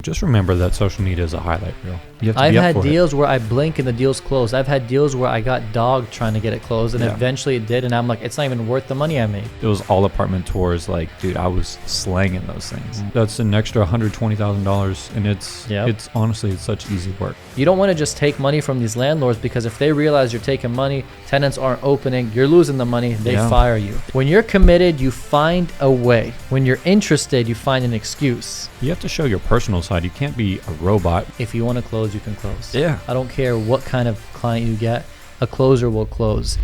Just remember that social media is a highlight reel. You have to I've be up had for deals where I blink and the deal's closed. I've had deals where I got dogged trying to get it closed, and eventually it did, and I'm like, it's not even worth the money I made. It was all apartment tours. Like, dude, I was slanging those things. That's an extra $120,000, and it's honestly, it's such easy work. You don't want to just take money from these landlords, because if they realize you're taking money, tenants aren't opening, you're losing the money, they fire you. When you're committed, you find a way. When you're interested, you find an excuse. You have to show your personal side. You can't be a robot. If you want to close, you can close. Yeah. I don't care what kind of client you get. A closer will close.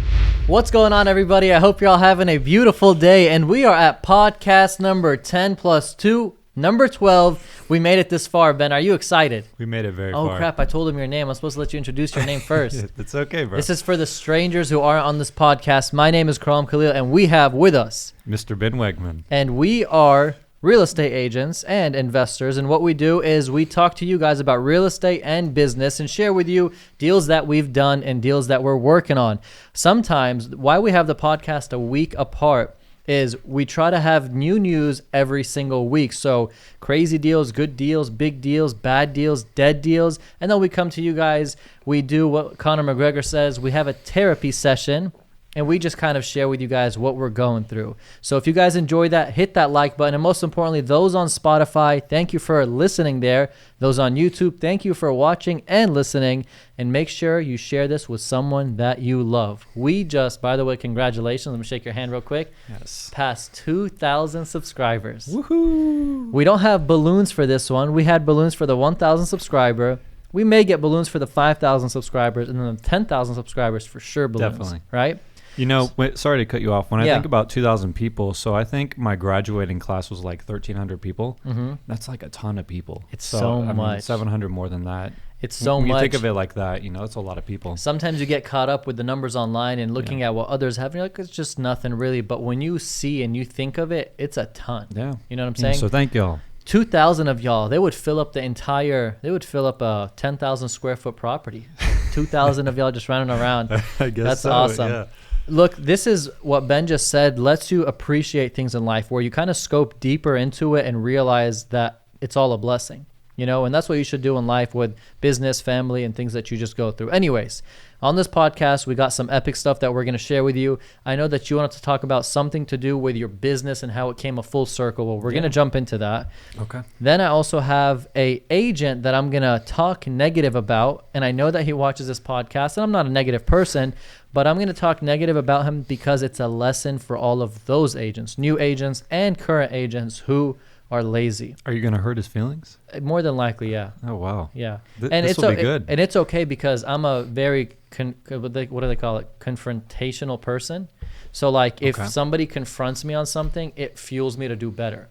What's going on, everybody? I hope you're all having a beautiful day. And we are at podcast number 10 plus 2, number 12. We made it this far, Ben. Are you excited? We made it very far. Oh, crap. I told him your name. I'm supposed to let you introduce your name first. It's okay, bro. This is for the strangers who aren't on this podcast. My name is Karam Khalil, and we have with us Mr. Ben Wegman. And we are real estate agents and investors, and what we do is we talk to you guys about real estate and business and share with you deals that we've done and deals that we're working on. Sometimes why we have the podcast a week apart is we try to have new news every single week. So crazy deals, good deals, big deals, bad deals, dead deals, and then we come to you guys. We do what Conor McGregor says. We have a therapy session, and we just kind of share with you guys what we're going through. So if you guys enjoy that, hit that like button. And most importantly, those on Spotify, thank you for listening there. Those on YouTube, thank you for watching and listening. And make sure you share this with someone that you love. We just, by the way, congratulations. Let me shake your hand real quick. Yes. Past 2,000 subscribers. Woohoo! We don't have balloons for this one. We had balloons for the 1,000 subscriber. We may get balloons for the 5,000 subscribers, and then the 10,000 subscribers for sure balloons. Definitely. Right? You know, sorry to cut you off. When I think about 2,000 people, so I think my graduating class was like 1,300 people. Mm-hmm. That's like a ton of people. It's so much. I mean, 700 more than that. It's so when much. you think of it like that, you know, that's a lot of people. Sometimes you get caught up with the numbers online and looking at what others have, and you're like, it's just nothing really. But when you see and you think of it, it's a ton. Yeah. You know what I'm saying? So thank y'all. 2,000 of y'all, they would fill up a 10,000 square foot property. 2,000 of y'all just running around. I guess that's so, awesome. Yeah. Look, this is what Ben just said, lets you appreciate things in life, where you kind of scope deeper into it and realize that it's all a blessing, you know, and that's what you should do in life with business, family, and things that you just go through. Anyways, on this podcast, we got some epic stuff that we're going to share with you. I know that you wanted to talk about something to do with your business and how it came a full circle. Well, we're going to jump into that. Okay. Then I also have a agent that I'm going to talk negative about, and I know that he watches this podcast, and I'm not a negative person, but I'm going to talk negative about him because it's a lesson for all of those agents, new agents and current agents who are lazy. Are you going to hurt his feelings? More than likely, yeah. Oh, wow. Yeah. And this will be good. And it's okay because I'm a very, what do they call it? Confrontational person. So like if somebody confronts me on something, it fuels me to do better.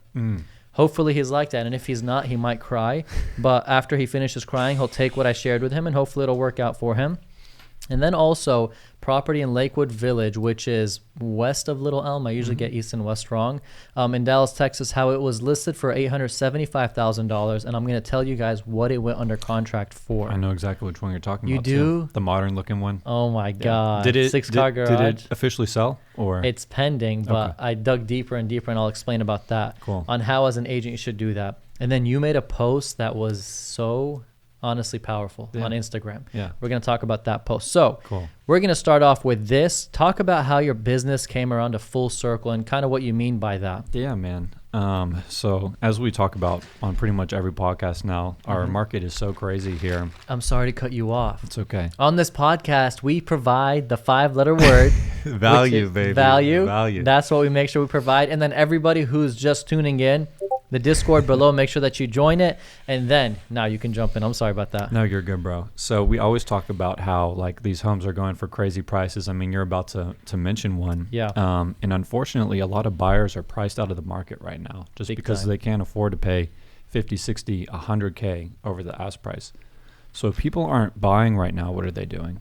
Hopefully he's like that. And if he's not, he might cry. But after he finishes crying, he'll take what I shared with him, and hopefully it'll work out for him. And then also property in Lakewood Village, which is west of Little Elm. I usually get east and west wrong. In Dallas, Texas, how it was listed for $875,000. And I'm going to tell you guys what it went under contract for. I know exactly which one you're talking about. You do? Too. The modern looking one. Oh my God. Did it, Six-car garage. Did it officially sell? Or it's pending, but I dug deeper and deeper, and I'll explain about that. Cool. On how as an agent you should do that. And then you made a post that was so honestly powerful on Instagram. Yeah. We're going to talk about that post. So we're going to start off with this. Talk about how your business came around a full circle and kind of what you mean by that. Yeah, man. So as we talk about on pretty much every podcast now, our market is so crazy here. I'm sorry to cut you off. It's okay. On this podcast, we provide the 5-letter word. Value, baby. Value. That's what we make sure we provide. And then everybody who's just tuning in, the Discord below, make sure that you join it, and then now you can jump in. I'm sorry about that. No, you're good, bro. So we always talk about how like these homes are going for crazy prices. I mean, you're about to mention one. Yeah. And unfortunately, a lot of buyers are priced out of the market right now just Big because time. they can't afford to pay 50, 60, 100K over the ask price. So if people aren't buying right now, what are they doing?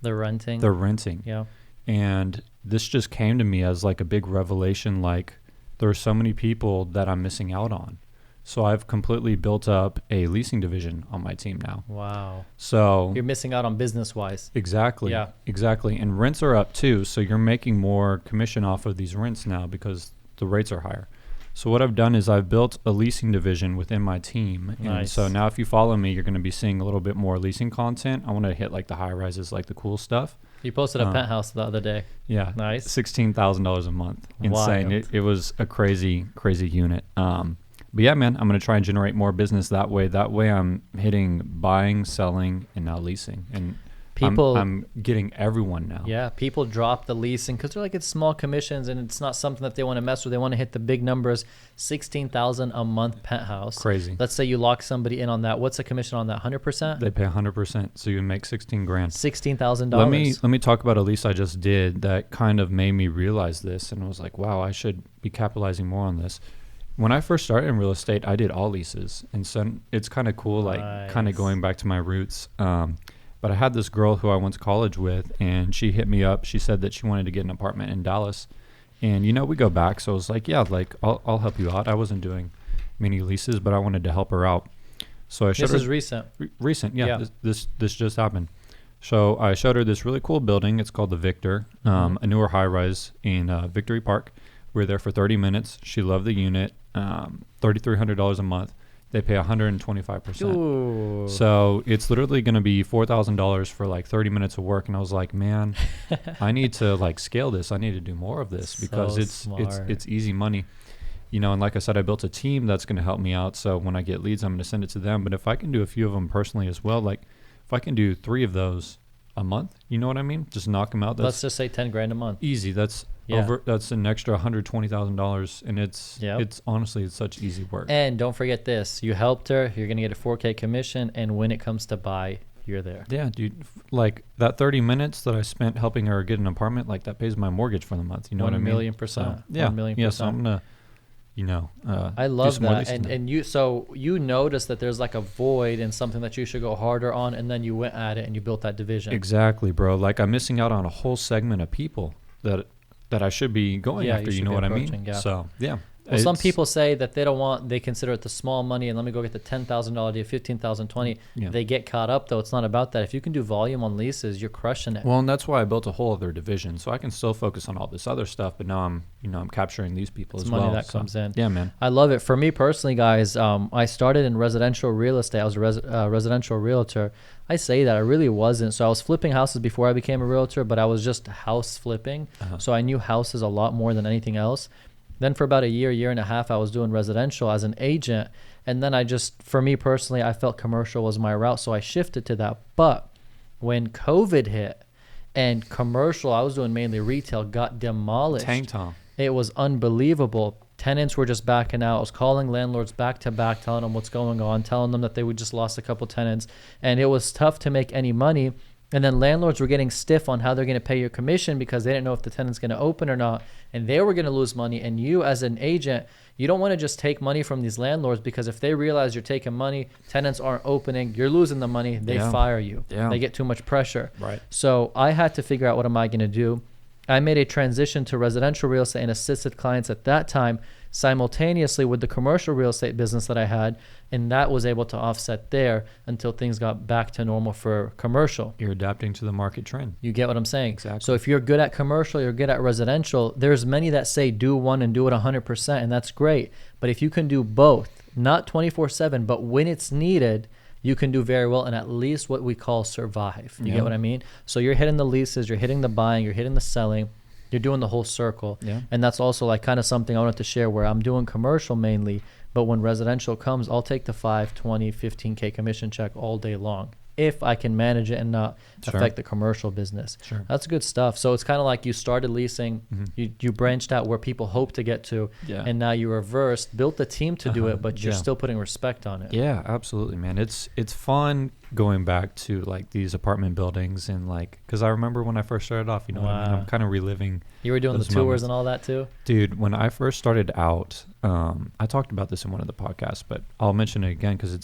They're renting. They're renting. Yeah. And this just came to me as like a big revelation, like there are so many people that I'm missing out on. So I've completely built up a leasing division on my team now. Wow. So you're missing out on business-wise. Exactly. Yeah. Exactly. And rents are up too. So you're making more commission off of these rents now because the rates are higher. So what I've done is I've built a leasing division within my team. And Nice. so now if you follow me, you're going to be seeing a little bit more leasing content. I want to hit like the high rises, like the cool stuff. You posted a penthouse the other day. Yeah. Nice. $16,000 a month. Insane. Wild. It was a crazy unit. But yeah, man, I'm going to try and generate more business that way. That way I'm hitting buying, selling, and now leasing. And I'm getting everyone now. Yeah, people drop the leasing because they're like, it's small commissions and it's not something that they want to mess with. They want to hit the big numbers. $16,000 a month penthouse. Crazy. Let's say you lock somebody in on that. What's the commission on that? 100%? They pay 100%, so you make 16 grand. $16,000. Let me talk about a lease I just did that kind of made me realize this, and I was like, wow, I should be capitalizing more on this. When I first started in real estate, I did all leases, and so it's kind of cool, like kind of going back to my roots. But I had this girl who I went to college with, and she hit me up. She said that she wanted to get an apartment in Dallas. And, we go back. So I was like, yeah, like I'll help you out. I wasn't doing many leases, but I wanted to help her out. So I showed her. This is recent. Recent, yeah. This just happened. So I showed her this really cool building. It's called the Victor, a newer high-rise in Victory Park. We were there for 30 minutes. She loved the unit, $3,300 a month. They pay 125%. Ooh. So it's literally going to be $4,000 for like 30 minutes of work. And I was like, man, I need to like scale this. I need to do more of this because it's easy money. And like I said, I built a team that's going to help me out. So when I get leads, I'm going to send it to them. But if I can do a few of them personally as well, like if I can do 3 of those a month, you know what I mean? Just knock them out. Let's just say 10 grand a month. Easy. That's an extra $120,000, and it's honestly it's such easy work. And don't forget this: you helped her, you're gonna get a 4K commission, and when it comes to buy, you're there. Yeah, dude. Like that 30 minutes that I spent helping her get an apartment, like that pays my mortgage for the month. You know what I mean? 1,000,000%. So, yeah, 1,000,000%. Yeah, so I'm gonna, I love that. And you noticed that there's like a void and something that you should go harder on, and then you went at it and you built that division. Exactly, bro. Like I'm missing out on a whole segment of people that I should be going after, you know what I mean? Yeah. So, yeah. Well, some people say that they consider it the small money, and let me go get the $10,000 deal, $15,000, $20,000. Yeah. They get caught up, though. It's not about that. If you can do volume on leases, you're crushing it. Well, and that's why I built a whole other division, so I can still focus on all this other stuff. But now I'm capturing these people as well. Money that comes in. Yeah, man. I love it. For me personally, guys, I started in residential real estate. I was a residential realtor. I say that I really wasn't. So I was flipping houses before I became a realtor, but I was just house flipping. So I knew houses a lot more than anything else. Then for about a year and a half, I was doing residential as an agent. And then for me personally, I felt commercial was my route. So I shifted to that. But when COVID hit and commercial, I was doing mainly retail, got demolished. Tank Tom. It was unbelievable. Tenants were just backing out. I was calling landlords back to back, telling them what's going on, telling them that they would just lost a couple tenants. And it was tough to make any money. And then landlords were getting stiff on how they're going to pay your commission because they didn't know if the tenant's going to open or not. And they were going to lose money. And you as an agent, you don't want to just take money from these landlords because if they realize you're taking money, tenants aren't opening, you're losing the money, they fire you. Yeah. They get too much pressure. Right. So I had to figure out what am I going to do. I made a transition to residential real estate and assisted clients at that time simultaneously with the commercial real estate business that I had, and that was able to offset there until things got back to normal for commercial. You're adapting to the market trend. You get what I'm saying? Exactly. So if you're good at commercial, you're good at residential, there's many that say do one and do it 100%, and that's great. But if you can do both, not 24/7, but when it's needed, you can do very well and at least what we call survive. You get what I mean? So you're hitting the leases, you're hitting the buying, you're hitting the selling, you're doing the whole circle. Yeah. And that's also like kind of something I wanted to share where I'm doing commercial mainly, but when residential comes, I'll take the 5, 20, 15K commission check all day long if I can manage it and not affect the commercial business. Sure. That's good stuff. So it's kind of like you started leasing, you branched out where people hope to get to, and now you reversed, built the team to do it, but you're still putting respect on it. Yeah, absolutely, man. It's fun going back to like these apartment buildings and like, because I remember when I first started off, you know what I mean? I'm kind of reliving. You were doing the tours moments. And all that too? Dude, when I first started out, I talked about this in one of the podcasts, but I'll mention it again because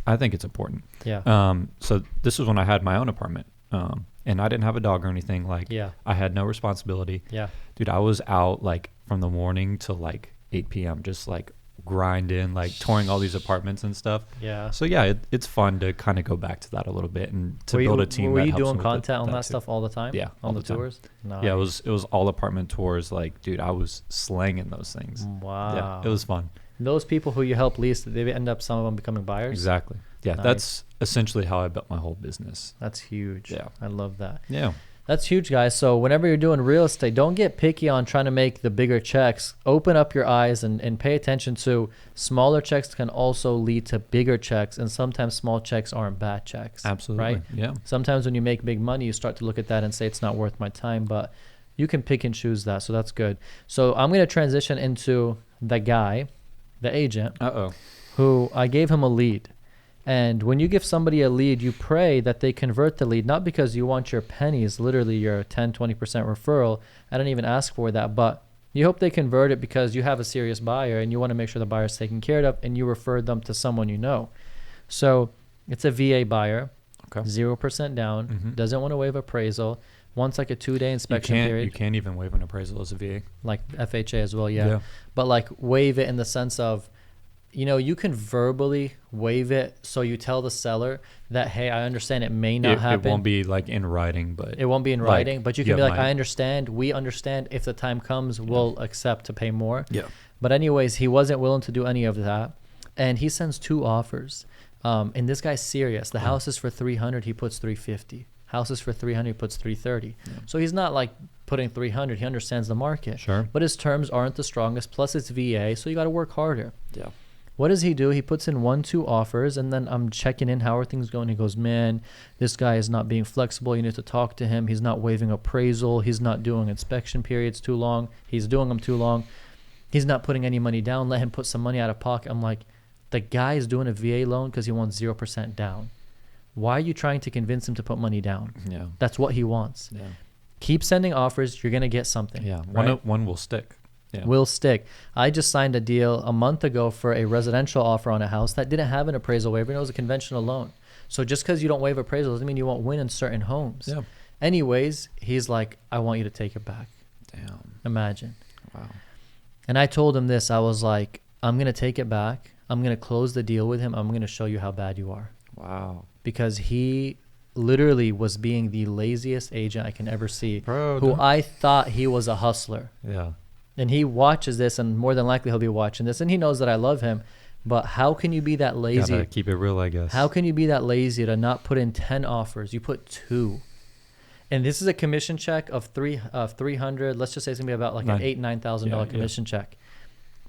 I think it's important. Yeah. So this is when I had my own apartment, and I didn't have a dog or anything. Like, I had no responsibility. Yeah. Dude, I was out like from the morning till like 8 p.m. just like grind in, like touring all these apartments and stuff. Yeah. So yeah, it's fun to kind of go back to that a little bit and to build a team. Were that you helps doing with content on that too. stuff all the time? Yeah, on all the the time. tours. Nice. Yeah, it was all apartment tours. Like, dude, I was slanging those things. Wow. Yeah, it was fun. Those people who you help lease, they end up some of them becoming buyers. Exactly. Yeah, Nice. that's essentially how I built my whole business. That's huge. Yeah. I love that. Yeah. That's huge, guys. So whenever you're doing real estate, don't get picky on trying to make the bigger checks. Open up your eyes and pay attention to smaller checks can also lead to bigger checks. And sometimes small checks aren't bad checks. Absolutely. Right? Yeah. Sometimes when you make big money, you start to look at that and say it's not worth my time. But you can pick and choose that. So that's good. So I'm going to transition into the guy, the agent, who I gave him a lead. And when you give somebody a lead, you pray that they convert the lead, not because you want your pennies, literally your 10, 20% referral. I didn't even ask for that, but you hope they convert it because you have a serious buyer and you want to make sure the buyer's taken care of and you refer them to someone you know. So it's a VA buyer, 0% down, doesn't want to waive appraisal, wants like a 2-day inspection period. You can't even waive an appraisal as a VA. Like FHA as well, yeah. But like waive it in the sense of, you can verbally waive it. So you tell the seller that, hey, I understand it may not happen. It won't be like in writing, but it won't be in writing, but you can be like, I understand. We understand if the time comes, we'll accept to pay more. Yeah. But anyways, he wasn't willing to do any of that. And he sends 2 offers. And this guy's serious. The house is for 300. He puts 350. House is for 300. He puts 330. Yeah. So he's not like putting 300. He understands the market. Sure. But his terms aren't the strongest. Plus it's VA. So you got to work harder. Yeah. What does he do? He puts in 1-2 offers, and then I'm checking in. How are things going? He goes, man, this guy is not being flexible. You need to talk to him. He's not waiving appraisal. He's not doing inspection periods too long. He's doing them too long. He's not putting any money down. Let him put some money out of pocket. I'm like, the guy is doing a VA loan because he wants 0% down. Why are you trying to convince him to put money down? Yeah. That's what he wants. Yeah. Keep sending offers. You're going to get something. Yeah. Right? One will stick. Yeah. Will stick. I just signed a deal a month ago for a residential offer on a house that didn't have an appraisal waiver, and it was a conventional loan. So just because you don't waive appraisal doesn't mean you won't win in certain homes. Yeah. Anyways, he's like, I want you to take it back. Damn. Imagine. Wow. And I told him this. I was like, I'm going to take it back. I'm going to close the deal with him. I'm going to show you how bad you are. Wow. Because he literally was being the laziest agent I can ever see. Bro, who I thought he was a hustler. Yeah. And he watches this, and more than likely he'll be watching this, and he knows that I love him. But how can you be that lazy? Gotta keep it real, I guess. How can you be that lazy to not put in 10 offers? You put 2. And this is a commission check of 300. Let's just say it's gonna be about like an $8,000-9,000 commission check.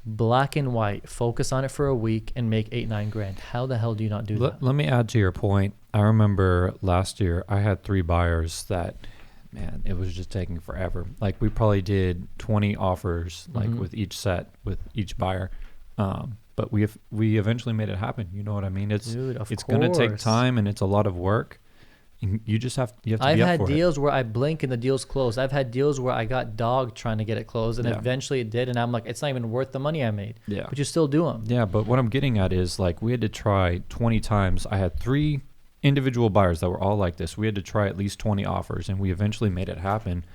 Black and white. Focus on it for a week and make $8-9 grand. How the hell do you not do that? Let me add to your point. I remember last year I had 3 buyers that, man, it was just taking forever. Like we probably did 20 offers, like with each set, with each buyer. But we eventually made it happen. You know what I mean? It's going to take time and it's a lot of work. And you have to be up for it. I've had deals where I blink and the deal's closed. I've had deals where I got dogged trying to get it closed, and eventually it did. And I'm like, it's not even worth the money I made. Yeah. But you still do them. Yeah. But what I'm getting at is like we had to try 20 times. I had 3 individual buyers that were all like this. We had to try at least 20 offers, and we eventually made it happen.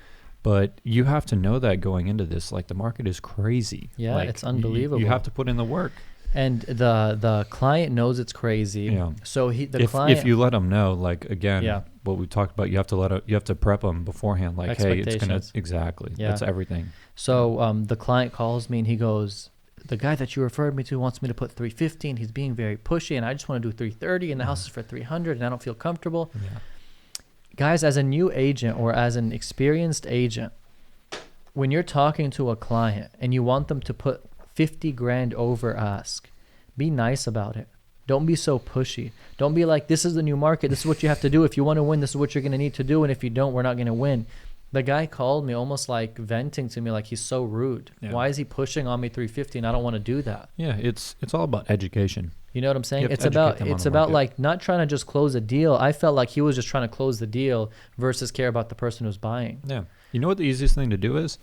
But you have to know that going into this, like the market is crazy. Yeah, like, it's unbelievable. You have to put in the work. And the client knows it's crazy. Yeah. So if you let them know, like again, what we talked about, you have to prep them beforehand. Like, hey, it's gonna that's everything. So the client calls me and he goes, the guy that you referred me to wants me to put 350, and he's being very pushy, and I just want to do 330, and the house is for 300, and I don't feel comfortable. Yeah. Guys, as a new agent or as an experienced agent, when you're talking to a client and you want them to put 50 grand over ask, be nice about it. Don't be so pushy. Don't be like, this is the new market. This is what you have to do. If you want to win, this is what you're going to need to do. And if you don't, we're not going to win. The guy called me almost like venting to me, like he's so rude. Yeah. Why is he pushing on me 350 and I don't want to do that? Yeah, it's all about education. You know what I'm saying? It's about like not trying to just close a deal. I felt like he was just trying to close the deal versus care about the person who's buying. Yeah. You know what the easiest thing to do is?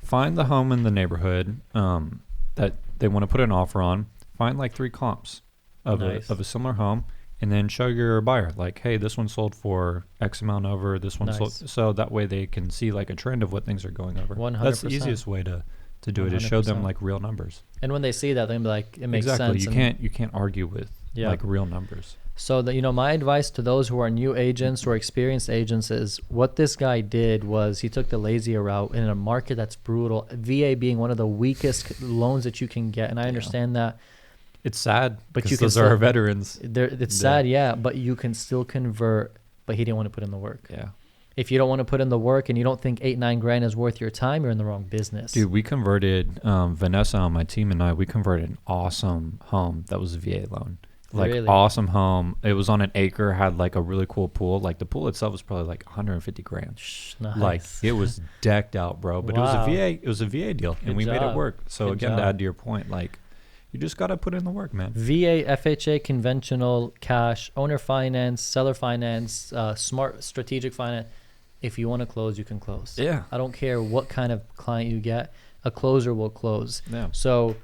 Find the home in the neighborhood that they want to put an offer on. Find like 3 comps of a similar home, and then show your buyer like, hey, this one sold for X amount over, this one sold, so that way they can see like a trend of what things are going over. 100%. That's the easiest way to to do it is show them 100%. like real numbers. And when they see that, they're gonna be like, it makes Exactly. sense. You can't argue with like real numbers. So my advice to those who are new agents or experienced agents is what this guy did was he took the lazier route in a market that's brutal. VA being one of the weakest loans that you can get, and I understand that. It's sad, but because those are our veterans. It's sad, yeah, but you can still convert. But he didn't want to put in the work. Yeah. If you don't want to put in the work and you don't think 8-9 grand is worth your time, you're in the wrong business. Dude, we converted Vanessa on my team and I. We converted an awesome home that was a VA loan. Like Really? awesome home. It was on an acre. Had like a really cool pool. Like the pool itself was probably like 150 grand. Nice. Like it was decked out, bro. But Wow. it was a VA deal, and we made it work. So Good again, job. to add to your point, like you just gotta put in the work, man. VA, FHA, conventional, cash, owner finance, seller finance, smart strategic finance. If you want to close, you can close. Yeah. I don't care what kind of client you get. A closer will close. Yeah. So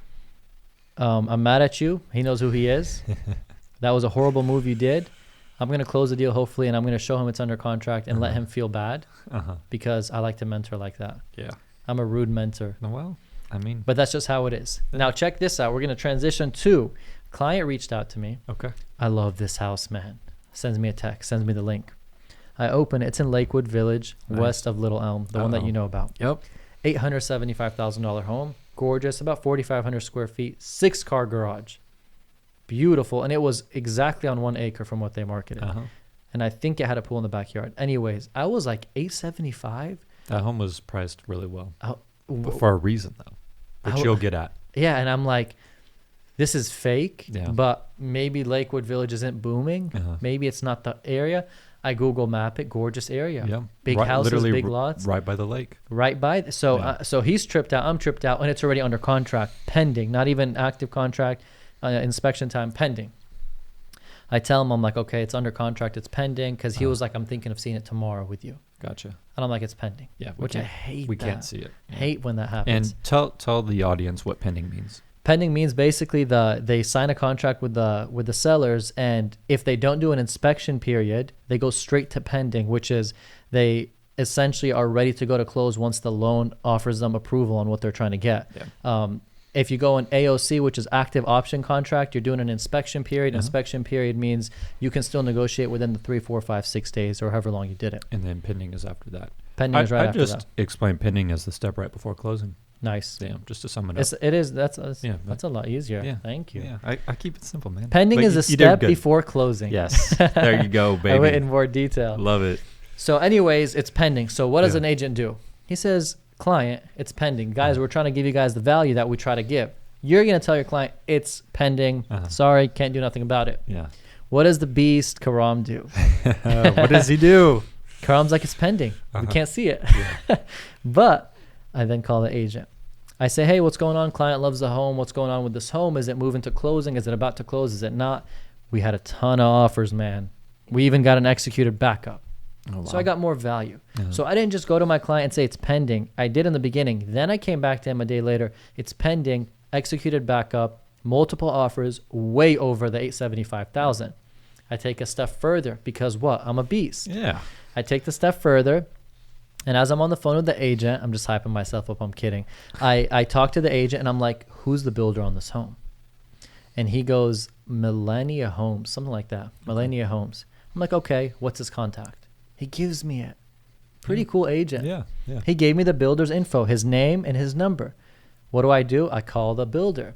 I'm mad at you. He knows who he is. That was a horrible move you did. I'm going to close the deal, hopefully, and I'm going to show him it's under contract and let him feel bad because I like to mentor like that. Yeah. I'm a rude mentor. Well, I mean. But that's just how it is. Now, check this out. We're going to transition to client reached out to me. Okay. I love this house, man. Sends me a text, sends me the link. I open it. It's in Lakewood Village, west of Little Elm, the one that you know about. Yep. $875,000 home. Gorgeous, about 4,500 square feet, 6-car garage. Beautiful. And it was exactly on 1 acre from what they marketed. And I think it had a pool in the backyard. Anyways, I was like $875. That home was priced really well. But for a reason, though, which you'll get at. Yeah, and I'm like, this is fake, Yeah. but maybe Lakewood Village isn't booming. Maybe it's not the area. I Google map it, gorgeous area. Yeah. Big houses, big lots. Right by the lake. Right by. So so he's tripped out, I'm tripped out, and it's already under contract, pending, not even active contract, inspection time, pending. I tell him, I'm like, okay, it's under contract, it's pending, because he was like, I'm thinking of seeing it tomorrow with you. Gotcha. And I'm like, it's pending. Yeah. Which I hate. We can't see it. Hate when that happens. And tell the audience what pending means. Pending means basically they sign a contract with the sellers, and if they don't do an inspection period, they go straight to pending, which is they essentially are ready to go to close once the loan offers them approval on what they're trying to get. Yeah. If you go in AOC, which is active option contract, you're doing an inspection period. Inspection period means you can still negotiate within the 3, 4, 5, 6 days or however long you did it. And then pending is after that. Pending is right after that. I just explain pending as the step right before closing. Nice. Yeah, just to sum it up. It is. That's a lot easier. Yeah. Thank you. Yeah, I keep it simple, man. Pending is a step before closing. Yes. There you go, baby. I went in more detail. Love it. So anyways, it's pending. So what does an agent do? He says, client, it's pending. Guys, we're trying to give you guys the value that we try to give. You're going to tell your client, it's pending. Sorry, can't do nothing about it. Yeah. What does the beast Karam do? What does he do? Karam's like, it's pending. We can't see it. But I then call the agent. I say, hey, what's going on? Client loves the home. What's going on with this home? Is it moving to closing? Is it about to close? Is it not? We had a ton of offers, man. We even got an executed backup. Oh, wow. So I got more value. So I didn't just go to my client and say it's pending. I did in the beginning. Then I came back to him a day later. It's pending, executed backup, multiple offers, way over the $875,000. I take a step further because what? I'm a beast. Yeah. I take the step further. And as I'm on the phone with the agent, I'm just hyping myself up. I'm kidding. I talk to the agent and I'm like, who's the builder on this home? And he goes, Millennia Homes, something like that. Millennia Homes. I'm like, okay, what's his contact? He gives me it. Pretty cool agent. Yeah. He gave me the builder's info, his name and his number. What do? I call the builder.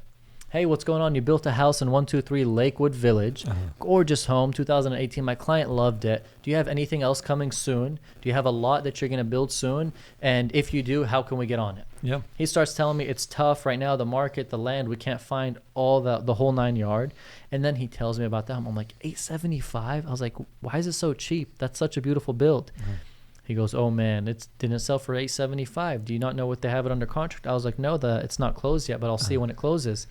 Hey, what's going on? You built a house in 123 Lakewood Village. Gorgeous home, 2018. My client loved it. Do you have anything else coming soon? Do you have a lot that you're going to build soon? And if you do, how can we get on it? Yeah. He starts telling me it's tough right now, the market, the land, we can't find all the whole 9 yards. And then he tells me about that. I'm like, $875? I was like, why is it so cheap? That's such a beautiful build. He goes, oh man, it didn't sell for $875. Do you not know what they have it under contract? I was like, no, it's not closed yet, but I'll see when it closes.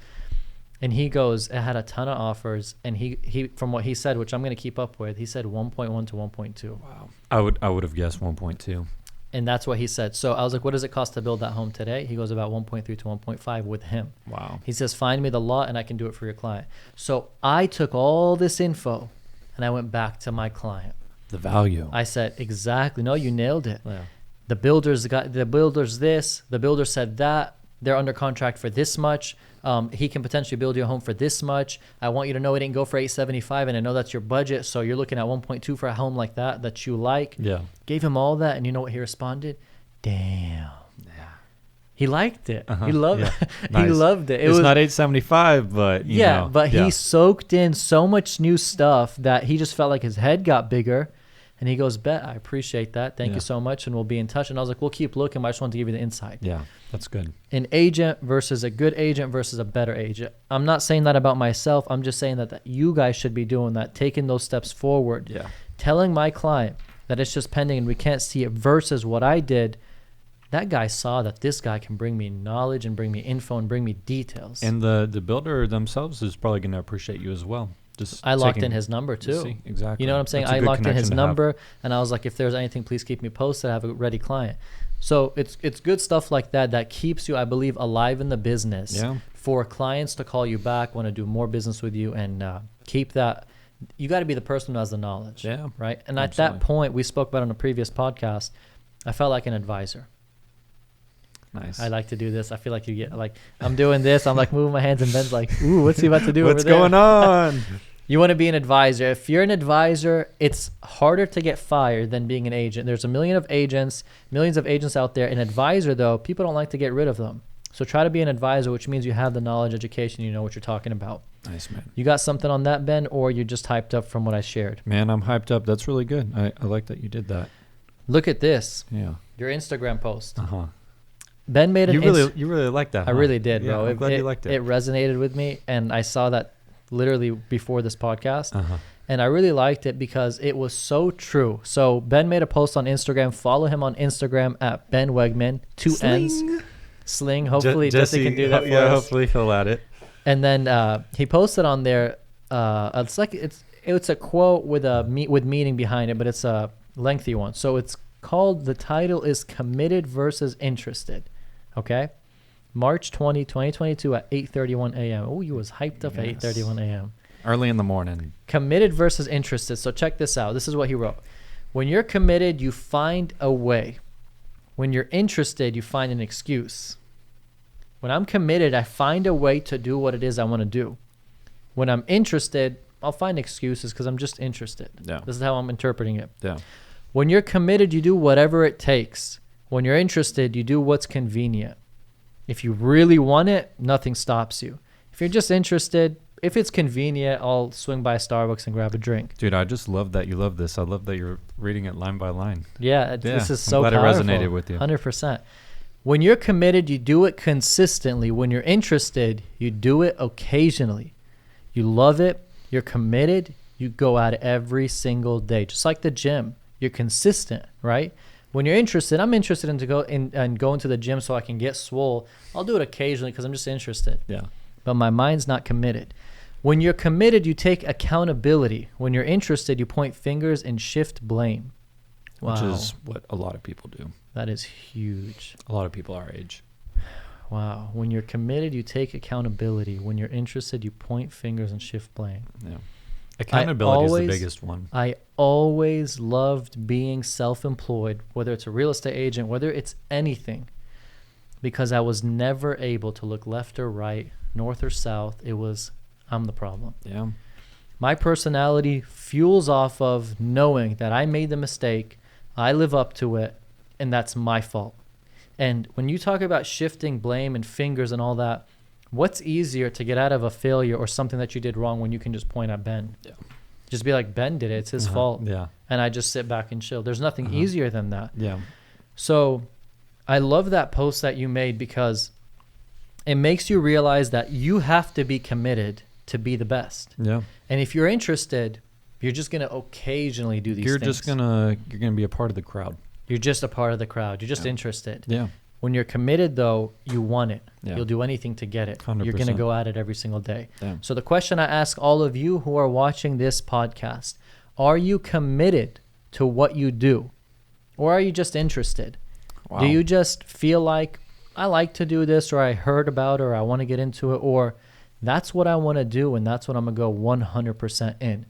And he goes, it had a ton of offers, and he from what he said, which I'm going to keep up with, he said 1.1 to 1.2. Wow. I would have guessed 1.2. And that's what he said. So I was like, what does it cost to build that home today? He goes about 1.3 to 1.5 with him. Wow. He says, find me the lot and I can do it for your client. So I took all this info and I went back to my client. The value. I said, exactly. No, you nailed it. Yeah. The builder's this, the builder said that. they're under contract for this much. He can potentially build you a home for this much. I want you to know it didn't go for 875, and I know that's your budget. So you're looking at 1.2 for a home like that you like. Yeah. Gave him all that, and you know what he responded? Damn. Yeah. He liked it. Uh-huh. He loved Yeah. it. Nice. He loved it. It's not 875, but you know. But he soaked in so much new stuff that he just felt like his head got bigger. And he goes, Bet, I appreciate that. Thank you so much. And we'll be in touch. And I was like, we'll keep looking. But I just wanted to give you the insight. Yeah, that's good. An agent versus a good agent versus a better agent. I'm not saying that about myself. I'm just saying that you guys should be doing that, taking those steps forward. Yeah. Telling my client that it's just pending and we can't see it versus what I did. That guy saw that this guy can bring me knowledge and bring me info and bring me details. And the builder themselves is probably going to appreciate you as well. I locked in his number too. See, exactly. You know what I'm saying? I locked in his number and I was like, if there's anything, please keep me posted. I have a ready client. So it's good stuff like that keeps you, I believe, alive in the business. Yeah. For clients to call you back, want to do more business with you, and keep that. You got to be the person who has the knowledge. Yeah. Right. And absolutely. At that point, we spoke about on a previous podcast, I felt like an advisor. Nice. I like to do this. I feel like you get like, I'm doing this. I'm like moving my hands and Ben's like, ooh, what's he about to do what's over there? going on? You want to be an advisor. If you're an advisor, it's harder to get fired than being an agent. There's millions of agents out there. An advisor, though, people don't like to get rid of them. So try to be an advisor, which means you have the knowledge, education, you know what you're talking about. Nice, man. You got something on that, Ben, or you're just hyped up from what I shared? Man, I'm hyped up. That's really good. I like that you did that. Look at this. Yeah. Your Instagram post. Uh-huh. Ben made an You really liked that, I really did, yeah, bro. I'm glad you liked it. It resonated with me, and I saw that literally before this podcast. Uh-huh. And I really liked it because it was so true. So Ben made a post on Instagram. Follow him on Instagram at Ben Wegman, 2 N's. Sling. Hopefully Jesse can do that for us. Hopefully he'll add it. And then he posted on there. It's a quote with meaning behind it, but it's a lengthy one. So it's called, the title is Committed versus Interested. Okay. March 20, 2022 at 8:31 a.m. Oh, you was hyped up at 8:31 a.m. Early in the morning. Committed versus interested. So check this out. This is what he wrote. When you're committed, you find a way. When you're interested, you find an excuse. When I'm committed, I find a way to do what it is I want to do. When I'm interested, I'll find excuses because I'm just interested. Yeah. This is how I'm interpreting it. Yeah. When you're committed, you do whatever it takes. When you're interested, you do what's convenient. If you really want it, nothing stops you. If you're just interested, if it's convenient, I'll swing by Starbucks and grab a drink. Dude, I just love that you love this. I love that you're reading it line by line. Yeah, this is so glad powerful. it resonated with you. 100%. When you're committed, you do it consistently. When you're interested, you do it occasionally. You love it. You're committed. You go at it every single day, just like the gym. You're consistent, right? When you're interested, I'm interested in going to the gym so I can get swole. I'll do it occasionally because I'm just interested. Yeah. But my mind's not committed. When you're committed, you take accountability. When you're interested, you point fingers and shift blame. Wow. Which is what a lot of people do. That is huge. A lot of people our age. Wow. When you're committed, you take accountability. When you're interested, you point fingers and shift blame. Yeah. Accountability is the biggest one. I always loved being self-employed, whether it's a real estate agent, whether it's anything, because I was never able to look left or right, north or south. It was, I'm the problem. Yeah. My personality fuels off of knowing that I made the mistake, I live up to it, and that's my fault. And when you talk about shifting blame and fingers and all that, what's easier to get out of a failure or something that you did wrong when you can just point at Ben? Yeah. Just be like, Ben did it. It's his fault. Yeah. And I just sit back and chill. There's nothing easier than that. Yeah. So I love that post that you made because it makes you realize that you have to be committed to be the best. Yeah. And if you're interested, you're just going to occasionally do these things. You're going to be a part of the crowd. You're just a part of the crowd. You're just interested. Yeah. When you're committed, though, you want it. Yeah. You'll do anything to get it. 100%. You're going to go at it every single day. Yeah. So the question I ask all of you who are watching this podcast, are you committed to what you do? Or are you just interested? Wow. Do you just feel like, I like to do this, or I heard about it, or I want to get into it, or that's what I want to do, and that's what I'm going to go 100% in?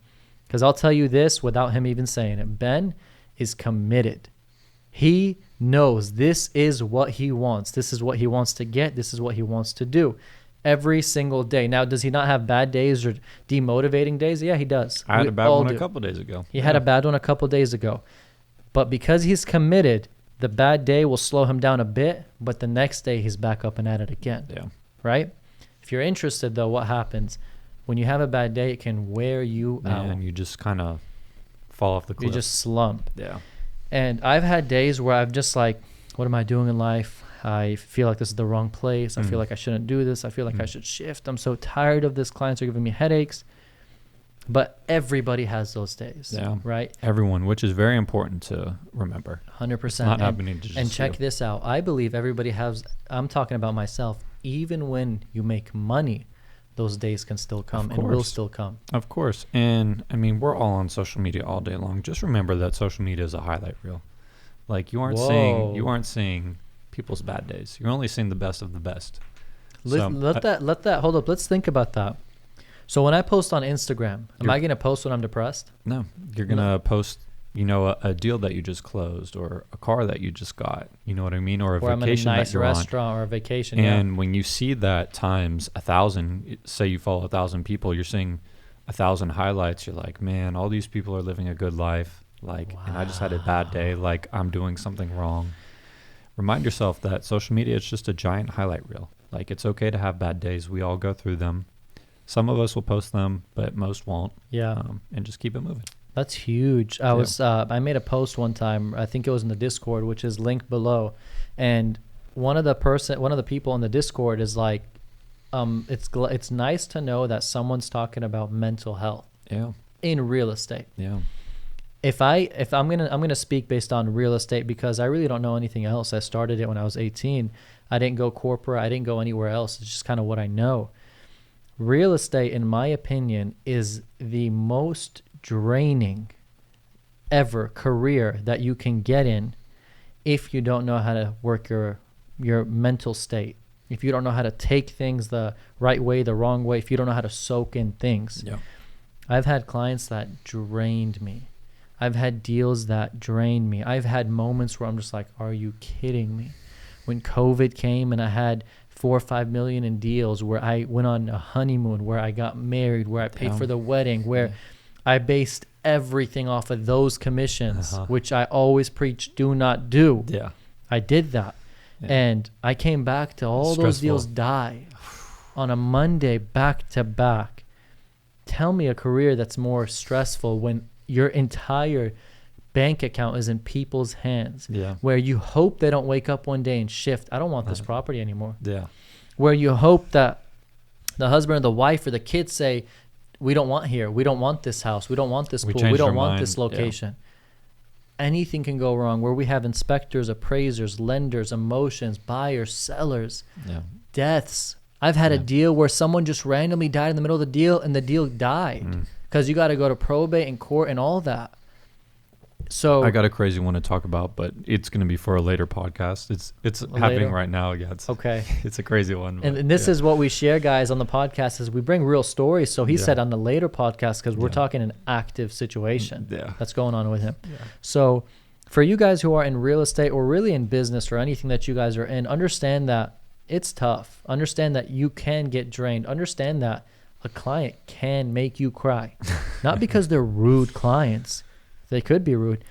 Because I'll tell you this without him even saying it. Ben is committed. He knows this is what he wants. This is what he wants to get. This is what he wants to do every single day. Now, does he not have bad days or demotivating days? Yeah, he does. I had a bad one a couple days ago. He had a bad one a couple days ago. But because he's committed, the bad day will slow him down a bit, but the next day he's back up and at it again. Yeah. Right? If you're interested, though, what happens? When you have a bad day, it can wear you out. And you just kind of fall off the cliff. You just slump. Yeah. And I've had days where I've just like, what am I doing in life? I feel like this is the wrong place. I feel like I shouldn't do this. I feel like I should shift. I'm so tired of this. Clients are giving me headaches. But everybody has those days, right? Everyone, which is very important to remember. 100%. It's not happening to just And check this out. I believe everybody has, I'm talking about myself, even when you make money, those days can still come and will still come. Of course. And I mean, we're all on social media all day long. Just remember that social media is a highlight reel. Like you aren't seeing people's bad days. You're only seeing the best of the best. Let that hold up. Let's think about that. So when I post on Instagram, am I going to post when I'm depressed? No, you're going to post, a deal that you just closed or a car that you just got. You know what I mean? Or a vacation I'm in a nice that you're restaurant on. or a vacation. And when you see that times 1,000, say you follow 1,000 people, you're seeing 1,000 highlights. You're like, man, all these people are living a good life. Like, and I just had a bad day. Like I'm doing something wrong. Remind yourself that social media is just a giant highlight reel. Like it's okay to have bad days. We all go through them. Some of us will post them, but most won't. Yeah. And just keep it moving. That's huge. I made a post one time. I think it was in the Discord, which is linked below. And one of the people in the Discord is like, it's nice to know that someone's talking about mental health. Yeah. In real estate. Yeah. If I'm gonna speak based on real estate because I really don't know anything else. I started it when I was 18. I didn't go corporate. I didn't go anywhere else. It's just kind of what I know. Real estate, in my opinion, is the most draining ever career that you can get in if you don't know how to work your mental state. If you don't know how to take things the right way, the wrong way, if you don't know how to soak in things. Yeah. I've had clients that drained me. I've had deals that drained me. I've had moments where I'm just like, are you kidding me? When COVID came and I had 4 or 5 million in deals where I went on a honeymoon, where I got married, where I paid for the wedding, where I based everything off of those commissions, which I always preach, do not do. Yeah. I did that. Yeah. And I came back to all those deals die on a Monday back to back. Tell me a career that's more stressful when your entire bank account is in people's hands, where you hope they don't wake up one day and shift. I don't want this property anymore. Yeah. Where you hope that the husband or the wife or the kids say, we don't want here. We don't want this house. We don't want this pool. We don't want this location. Yeah. Anything can go wrong, where we have inspectors, appraisers, lenders, emotions, buyers, sellers, deaths. I've had a deal where someone just randomly died in the middle of the deal and the deal died because you got to go to probate and court and all that. So I got a crazy one to talk about, but it's going to be for a later podcast. It's happening right now. Yeah, it's a crazy one. And this is what we share, guys, on the podcast is we bring real stories. So he said on the later podcast, because we're talking an active situation that's going on with him. Yeah. So for you guys who are in real estate or really in business or anything that you guys are in, understand that it's tough. Understand that you can get drained. Understand that a client can make you cry. Not because they're rude clients. They could be rude,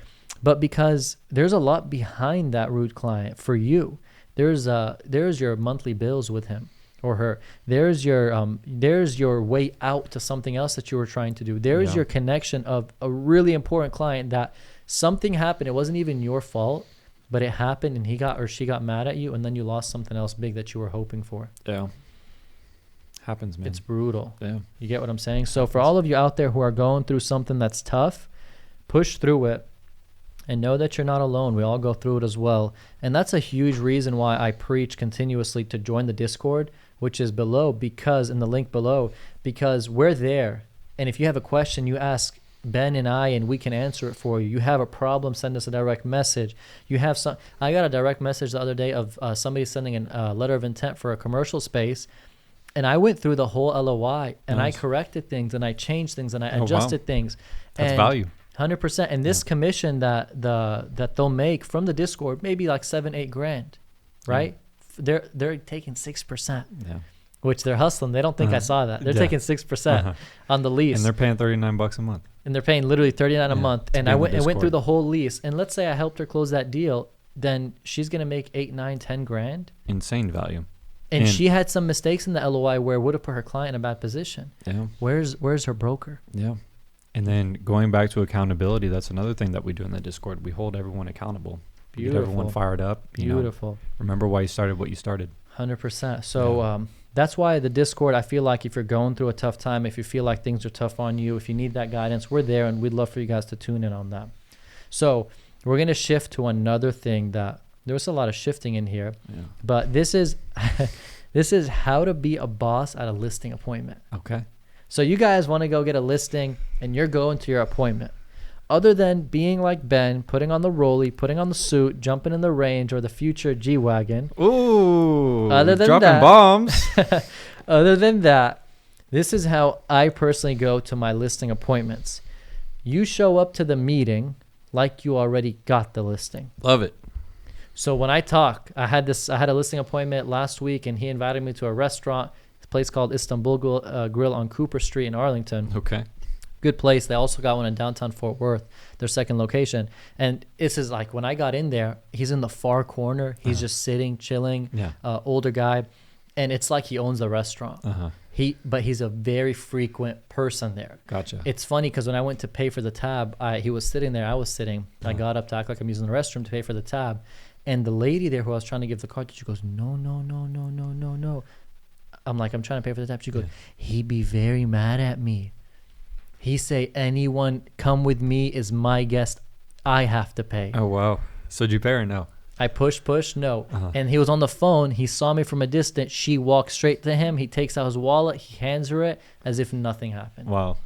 but because there's a lot behind that rude client for you. There's your monthly bills with him or her. There's your way out to something else that you were trying to do. There's your connection of a really important client that something happened. It wasn't even your fault, but it happened and he got or she got mad at you and then you lost something else big that you were hoping for. Yeah. Happens, man. It's brutal. Yeah. You get what I'm saying? So for all of you out there who are going through something that's tough, push through it and know that you're not alone. We all go through it as well. And that's a huge reason why I preach continuously to join the Discord, which is below, because in the link below, because we're there. And if you have a question, you ask Ben and I, and we can answer it for you. You have a problem, send us a direct message. I got a direct message the other day of somebody sending a letter of intent for a commercial space. And I went through the whole LOI and I corrected things and I changed things and I adjusted things. That's value. 100%. And this commission that they'll make from the Discord, maybe like 7-8 grand, right? They're taking 6%. Yeah. Which they're hustling. They don't think I saw that. They're taking 6% on the lease. And they're paying $39 a month. And they're paying literally $39 a month. And I went through the whole lease. And let's say I helped her close that deal, then she's gonna make 8, 9, 10 grand. Insane value. And she had some mistakes in the LOI where it would have put her client in a bad position. Yeah. Where's her broker? Yeah. And then going back to accountability, that's another thing that we do in the Discord. We hold everyone accountable. Beautiful. Get everyone fired up. Beautiful. Remember why you started what you started. 100%. So that's why the Discord, I feel like if you're going through a tough time, if you feel like things are tough on you, if you need that guidance, we're there, and we'd love for you guys to tune in on that. So we're going to shift to another thing that there was a lot of shifting in here, but this is this is how to be a boss at a listing appointment. Okay. So you guys want to go get a listing and you're going to your appointment. Other than being like Ben, putting on the rollie, putting on the suit, jumping in the Range or the future G-Wagon. Ooh, other than dropping that, bombs. Other than that, this is how I personally go to my listing appointments. You show up to the meeting like you already got the listing. Love it. So when I talk, I had a listing appointment last week, and he invited me to a restaurant, a place called Istanbul Grill on Cooper Street in Arlington. Okay. Good place. They also got one in downtown Fort Worth, their second location. And this is like when I got in there, he's in the far corner. He's just sitting, chilling, older guy. And it's like he owns the restaurant. But he's a very frequent person there. Gotcha. It's funny because when I went to pay for the tab, he was sitting there. I was sitting. I got up to act like I'm using the restroom to pay for the tab. And the lady there who I was trying to give the card to, she goes, no. I'm like, I'm trying to pay for the tab. She goes, he be very mad at me. He say, anyone come with me is my guest. I have to pay. Oh, wow. So did you pay or no? I push, no. And he was on the phone. He saw me from a distance. She walks straight to him. He takes out his wallet. He hands her it as if nothing happened. Wow.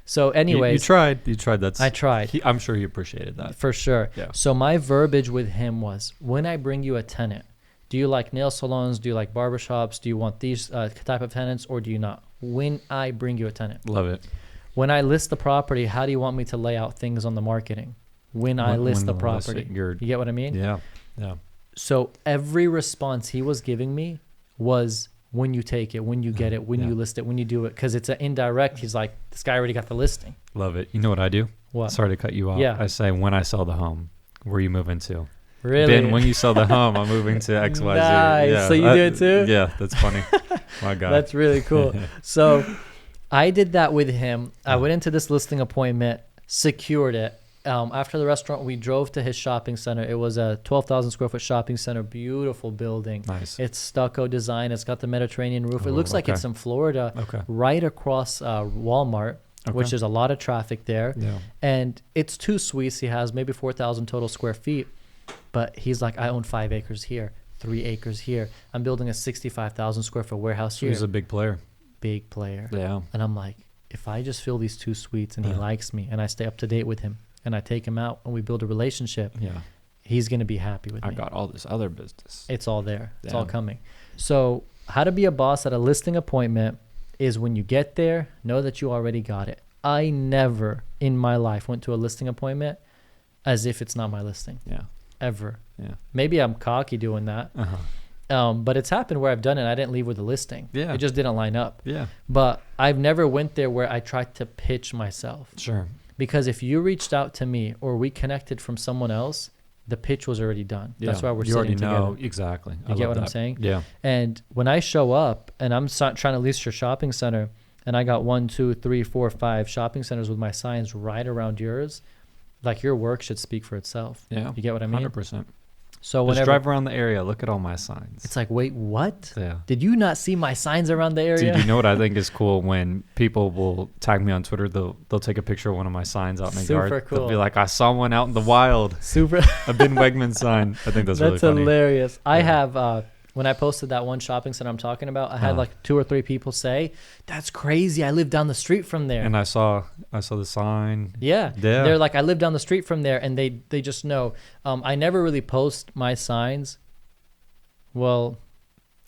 So anyways. You tried. I tried. I'm sure he appreciated that. For sure. Yeah. So my verbiage with him was, when I bring you a tenant, do you like nail salons? Do you like barbershops? Do you want these type of tenants or do you not? When I bring you a tenant. Love it. When I list the property, how do you want me to lay out things on the marketing? When I list the property. You get what I mean? Yeah. Yeah. So every response he was giving me was when you take it, when you get it, when you list it, when you do it. Because it's an indirect. He's like, this guy already got the listing. Love it. You know what I do? What? Sorry to cut you off. Yeah. I say, when I sell the home, where are you moving to? Really? Ben, when you sell the home, I'm moving to XYZ. Nice. Yeah, So you do it too? Yeah, that's funny. My God. That's really cool. So I did that with him. I went into this listing appointment, secured it. After the restaurant, we drove to his shopping center. It was a 12,000 square foot shopping center, beautiful building. Nice. It's stucco design. It's got the Mediterranean roof. It looks like it's in Florida, right across Walmart, which is a lot of traffic there. Yeah. And it's 2 suites he has, maybe 4,000 total square feet. But he's like, I own 5 acres here, 3 acres here. I'm building a 65,000 square foot warehouse here. He's a big player. Big player. Yeah. And I'm like, if I just fill these 2 suites and he likes me and I stay up to date with him, and I take him out and we build a relationship, he's going to be happy with me. I got all this other business. It's all there. It's all coming. So how to be a boss at a listing appointment is when you get there, know that you already got it. I never in my life went to a listing appointment as if it's not my listing. Yeah. Ever. Yeah. Maybe I'm cocky doing that. But it's happened where I've done it and I didn't leave with a listing. Yeah. It just didn't line up. Yeah. But I've never went there where I tried to pitch myself. Sure. Because if you reached out to me or we connected from someone else, the pitch was already done. Yeah. That's why we're sitting together. You already know. Exactly. You get what I'm saying? Yeah. And when I show up and I'm trying to lease your shopping center and I got 1, 2, 3, 4, 5 shopping centers with my signs right around yours, like your work should speak for itself. Yeah. You get what I mean? 100%. So whenever, just drive around the area, look at all my signs. It's like, wait, what? Yeah. Did you not see my signs around the area? Dude, you know what I think is cool? When people will tag me on Twitter, they'll take a picture of one of my signs out in the yard. Super cool. They'll be like, I saw one out in the wild. Super. A Ben Wegman sign. I think that's really funny. That's hilarious. I have, when I posted that one shopping center I'm talking about, I had like 2 or 3 people say, that's crazy. I live down the street from there. And I saw the sign. Yeah. They're like, I live down the street from there. And they just know. I never really post my signs. Well,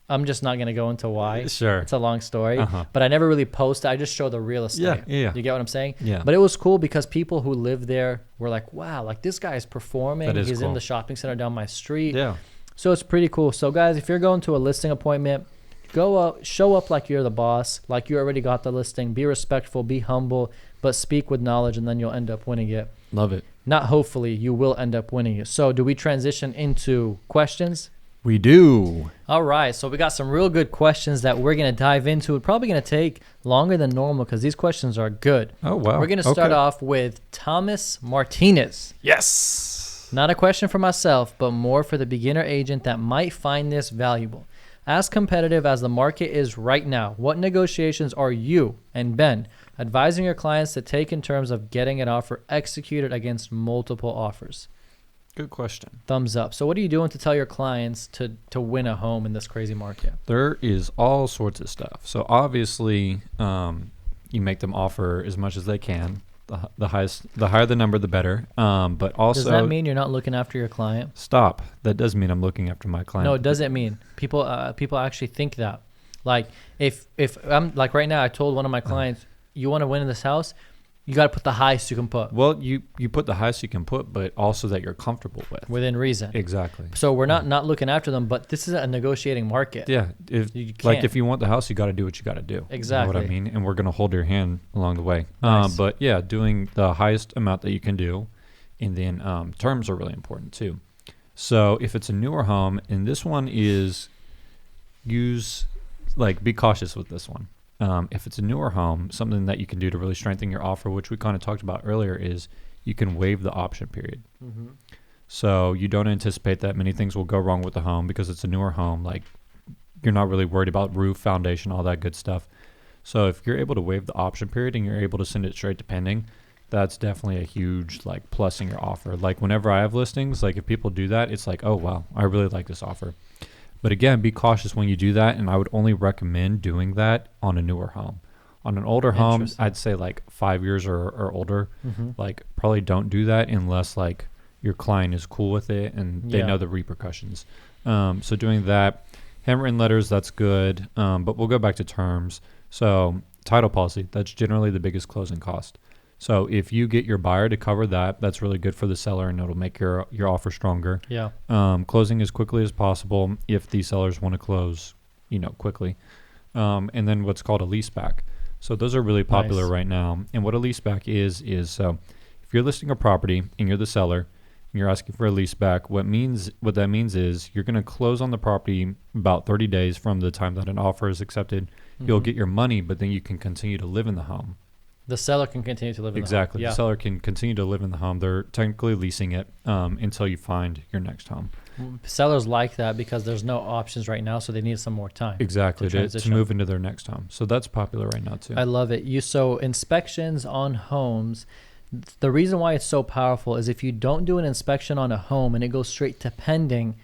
I'm just not going to go into why. Sure. It's a long story. But I never really post. I just show the real estate. Yeah. You get what I'm saying? Yeah. But it was cool because people who live there were like, wow, like this guy is performing. That is He's cool. in the shopping center down my street. Yeah. So it's pretty cool. So guys, if you're going to a listing appointment, go up, show up like you're the boss, like you already got the listing. Be respectful, be humble, but speak with knowledge, and then you'll end up winning it. Love it. Not hopefully, you will end up winning it. So do we transition into questions? We do. All right. So we got some real good questions that we're going to dive into. It's probably going to take longer than normal because these questions are good. Oh, wow. We're going to start off with Thomas Martinez. Yes. Not a question for myself, but more for the beginner agent that might find this valuable. As competitive as the market is right now, what negotiations are you and Ben advising your clients to take in terms of getting an offer executed against multiple offers? Good question. Thumbs up. So what are you doing to tell your clients to win a home in this crazy market? There is all sorts of stuff. So obviously, you make them offer as much as they can. The higher the number, the better. But also, does that mean you're not looking after your client? Stop. That does mean I'm looking after my client. No, it doesn't mean. People actually think that. Like if I'm like right now, I told one of my clients, you want to win in this house, you got to put the highest you can put. Well, you put the highest you can put, but also that you're comfortable with. Within reason. Exactly. So we're not looking after them, but this is a negotiating market. Yeah. If you want the house, you got to do what you got to do. Exactly. You know what I mean? And we're going to hold your hand along the way. Nice. But yeah, doing the highest amount that you can do. And then terms are really important too. So if it's a newer home, and this one is be cautious with this one. If it's a newer home, something that you can do to really strengthen your offer, which we kind of talked about earlier, is you can waive the option period. Mm-hmm. So you don't anticipate that many things will go wrong with the home because it's a newer home. Like you're not really worried about roof, foundation, all that good stuff. So if you're able to waive the option period and you're able to send it straight to pending, that's definitely a huge plus in your offer. Like whenever I have listings, like if people do that, it's like, oh wow, I really like this offer. But again, be cautious when you do that, and I would only recommend doing that on a newer home. On an older home, I'd say 5 years or older. Mm-hmm. Probably don't do that unless your client is cool with it and they know the repercussions. So doing that, handwritten letters, that's good. But we'll go back to terms. So title policy, that's generally the biggest closing cost. So if you get your buyer to cover that, that's really good for the seller, and it'll make your offer stronger. Yeah. Closing as quickly as possible if the sellers want to close, quickly. And then what's called a leaseback. So those are really popular right now. And what a leaseback is so if you're listing a property and you're the seller and you're asking for a leaseback, what that means is you're going to close on the property about 30 days from the time that an offer is accepted. Mm-hmm. You'll get your money, but then you can continue to live in the home. The seller can continue to live in the home. Exactly. The seller can continue to live in the home. They're technically leasing it until you find your next home. Sellers like that because there's no options right now, so they need some more time. Exactly, to move into their next home. So that's popular right now too. I love it. So inspections on homes, the reason why it's so powerful is if you don't do an inspection on a home and it goes straight to pending,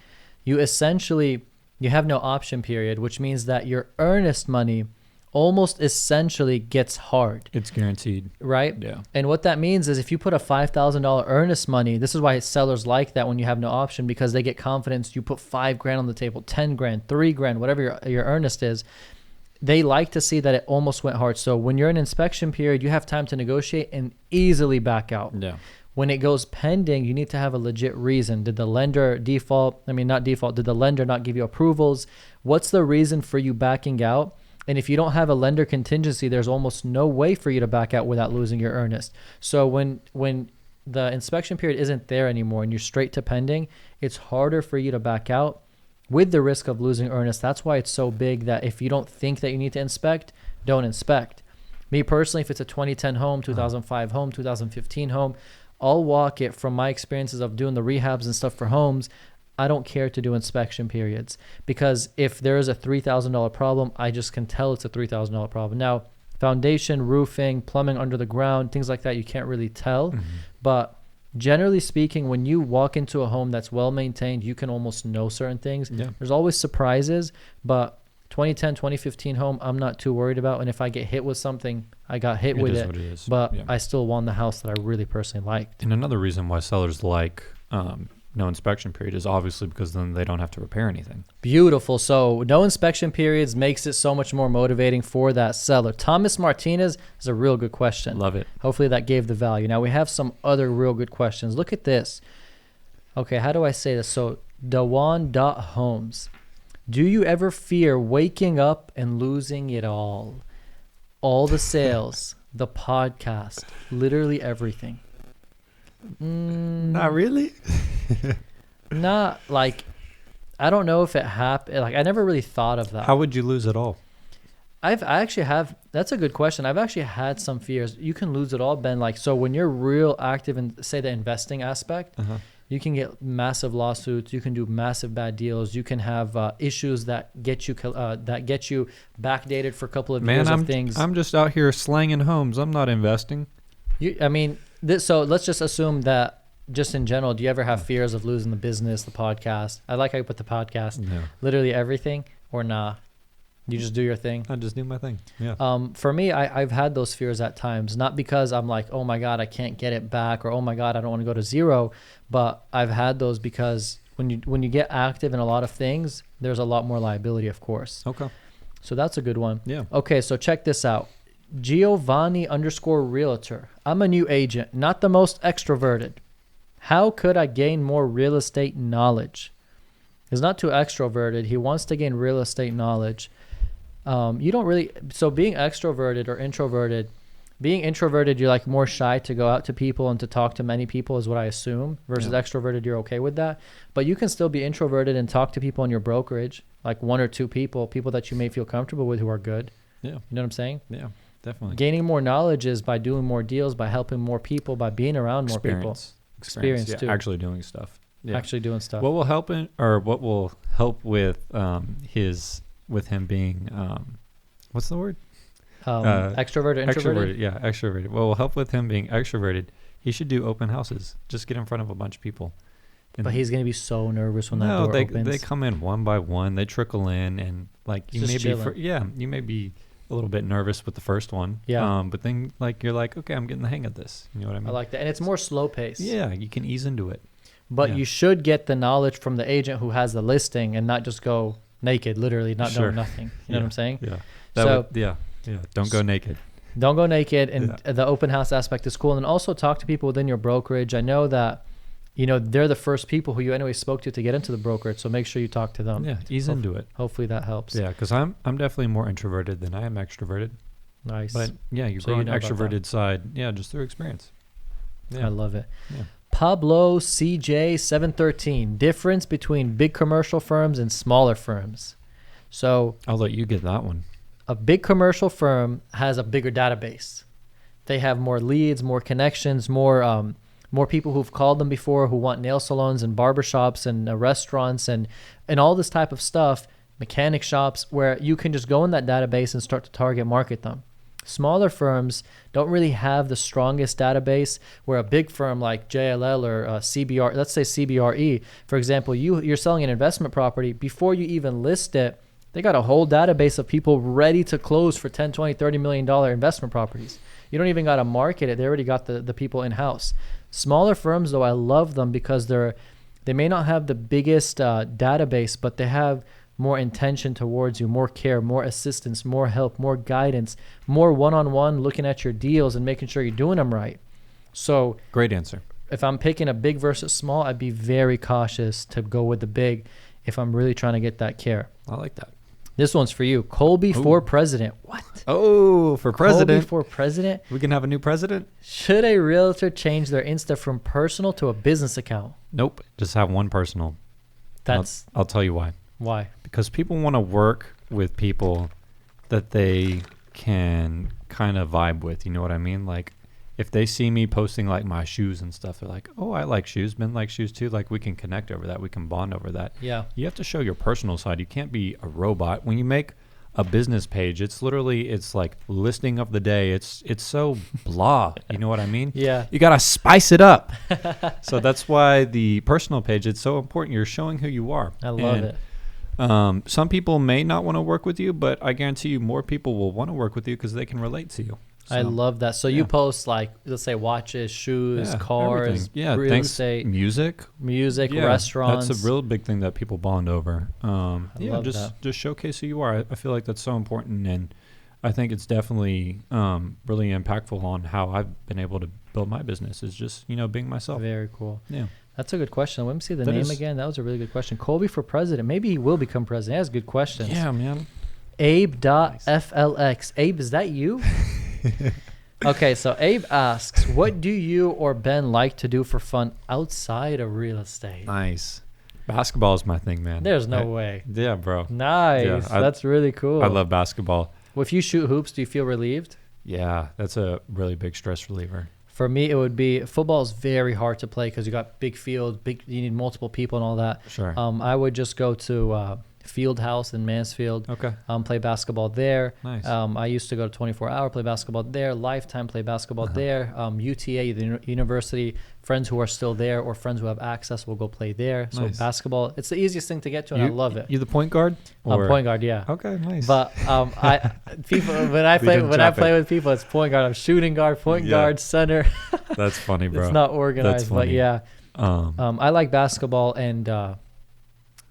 you have no option period, which means that your earnest money almost essentially gets hard. It's guaranteed. Right? Yeah. And what that means is if you put a $5,000 earnest money, this is why sellers like that when you have no option, because they get confidence. You put $5,000 on the table, 10 grand, 3 grand, whatever your earnest is. They like to see that it almost went hard. So when you're in inspection period, you have time to negotiate and easily back out. Yeah. When it goes pending, you need to have a legit reason. Did the lender default? Not default. Did the lender not give you approvals? What's the reason for you backing out? And if you don't have a lender contingency, there's almost no way for you to back out without losing your earnest. So when the inspection period isn't there anymore and you're straight to pending, it's harder for you to back out with the risk of losing earnest. That's why it's so big that if you don't think that you need to inspect, don't inspect. Me personally, if it's a 2010 home, 2005 home, 2015 home, I'll walk it from my experiences of doing the rehabs and stuff for homes. I don't care to do inspection periods because if there is a $3,000 problem, I just can tell it's a $3,000 problem. Now, foundation, roofing, plumbing under the ground, things like that, you can't really tell. Mm-hmm. But generally speaking, when you walk into a home that's well maintained, you can almost know certain things. Yeah. There's always surprises, but 2010, 2015 home, I'm not too worried about. And if I get hit with something, I got hit with it. What it is. But I still won the house that I really personally liked. And another reason why sellers like no inspection period is obviously because then they don't have to repair anything. Beautiful. So no inspection periods makes it so much more motivating for that seller. Thomas Martinez is a real good question. Love it. Hopefully that gave the value. Now we have some other real good questions. Look at this. Okay, how do I say this? So Dawan.Holmes. Do you ever fear waking up and losing it all? All the sales, the podcast, literally everything. Not really. Not like, I don't know if it happened. Like, I never really thought of that. How would you lose it all? I actually have, that's a good question. I've actually had some fears. You can lose it all, Ben. Like, so when you're real active in, say, the investing aspect, you can get massive lawsuits. You can do massive bad deals. You can have issues that get you backdated for a couple of years of things. I'm just out here slanging homes. I'm not investing. So let's just assume that just in general, do you ever have fears of losing the business, the podcast? I like how you put the podcast. No. Literally everything, or nah? You just do your thing? I just do my thing. Yeah. For me, I've had those fears at times, not because I'm like, oh my God, I can't get it back, or oh my God, I don't want to go to zero. But I've had those because when you get active in a lot of things, there's a lot more liability, of course. Okay. So that's a good one. Yeah. Okay, so check this out. Giovanni_realtor. I'm a new agent, not the most extroverted. How could I gain more real estate knowledge? He's not too extroverted. He wants to gain real estate knowledge. You don't really, so being extroverted or introverted, being introverted, you're like more shy to go out to people and to talk to many people is what I assume, versus extroverted, you're okay with that. But you can still be introverted and talk to people in your brokerage, like one or two people that you may feel comfortable with who are good. Yeah. You know what I'm saying? Yeah, definitely. Gaining more knowledge is by doing more deals, by helping more people, by being around more people. Experience yeah, too. Actually doing stuff. Yeah. Actually doing stuff. What will help what will help with with him being what's the word? Extroverted, introverted? Extroverted, yeah, extroverted. What will help with him being extroverted? He should do open houses. Just get in front of a bunch of people. And but he's gonna be so nervous when that door opens. They come in one by one. They trickle in, and like you may you may be a little bit nervous with the first one. Yeah. But then you're like, okay, I'm getting the hang of this. You know what I mean? I like that, and it's more slow pace. Yeah, you can ease into it. But you should get the knowledge from the agent who has the listing, and not just go naked, literally not knowing nothing. You know what I'm saying? Yeah. Don't go naked. Don't go naked, and the open house aspect is cool. And also talk to people within your brokerage. I know that, they're the first people who you anyway spoke to get into the brokerage, so make sure you talk to them. Yeah, ease into it. Hopefully that helps. Yeah, because I'm definitely more introverted than I am extroverted. Nice. But yeah, you grow an extroverted side. Yeah, just through experience. Yeah. I love it. Yeah. Pablo CJ 713. Difference between big commercial firms and smaller firms. So I'll let you get that one. A big commercial firm has a bigger database. They have more leads, more connections, more people who've called them before, who want nail salons and barbershops and restaurants and all this type of stuff, mechanic shops, where you can just go in that database and start to target market them. Smaller firms don't really have the strongest database, where a big firm like JLL or CBR, let's say CBRE, for example, you're selling an investment property. Before you even list it, they got a whole database of people ready to close for $10, $20, $30 million investment properties. You don't even got to market it. They already got the people in-house. Smaller firms, though, I love them because they may not have the biggest database, but they have more intention towards you, more care, more assistance, more help, more guidance, more one-on-one looking at your deals and making sure you're doing them right. So great answer. If I'm picking a big versus small, I'd be very cautious to go with the big if I'm really trying to get that care. I like that. This one's for you. Colby for president. What? Oh, for president. Colby for president. We can have a new president? Should a realtor change their Insta from personal to a business account? Nope. Just have one personal. I'll tell you why. Why? Because people want to work with people that they can kind of vibe with. You know what I mean? Like, if they see me posting like my shoes and stuff, they're like, oh, I like shoes. Ben likes shoes too. Like, we can connect over that. We can bond over that. Yeah. You have to show your personal side. You can't be a robot. When you make a business page, it's like listing of the day. It's so blah. You know what I mean? Yeah. You got to spice it up. So that's why the personal page, it's so important. You're showing who you are. I love it. Some people may not want to work with you, but I guarantee you more people will want to work with you because they can relate to you. So, I love that. So you post like, let's say watches, shoes, cars, real estate, music, restaurants. That's a real big thing that people bond over. love that. Just showcase who you are. I feel like that's so important, and I think it's definitely really impactful on how I've been able to build my business. Is just being myself. Very cool. Yeah. That's a good question. Let me see the name again. That was a really good question. Colby for president. Maybe he will become president. That's good questions. Yeah, man. Abe.flx. Abe, is that you? Okay, so Abe asks, what do you or Ben like to do for fun outside of real estate? Nice. Basketball is my thing, man. There's no way. Yeah, bro. Nice. Yeah, That's really cool. I love basketball. Well, if you shoot hoops, do you feel relieved? Yeah, that's a really big stress reliever. For me, it would be football is very hard to play because you got big field, you need multiple people and all that. Sure. I would just go to Field House in Mansfield. Okay. Play basketball there. Nice. I used to go to 24 Hour, play basketball there. Lifetime, play basketball there. UTA, the university, friends who are still there or friends who have access will go play there. So basketball, it's the easiest thing to get to, and I love it. You the point guard? Point guard, yeah. Okay, nice. But people when I play with people, it's point guard. I'm shooting guard, point guard, center. That's funny, bro. It's not organized, but yeah. I like basketball and.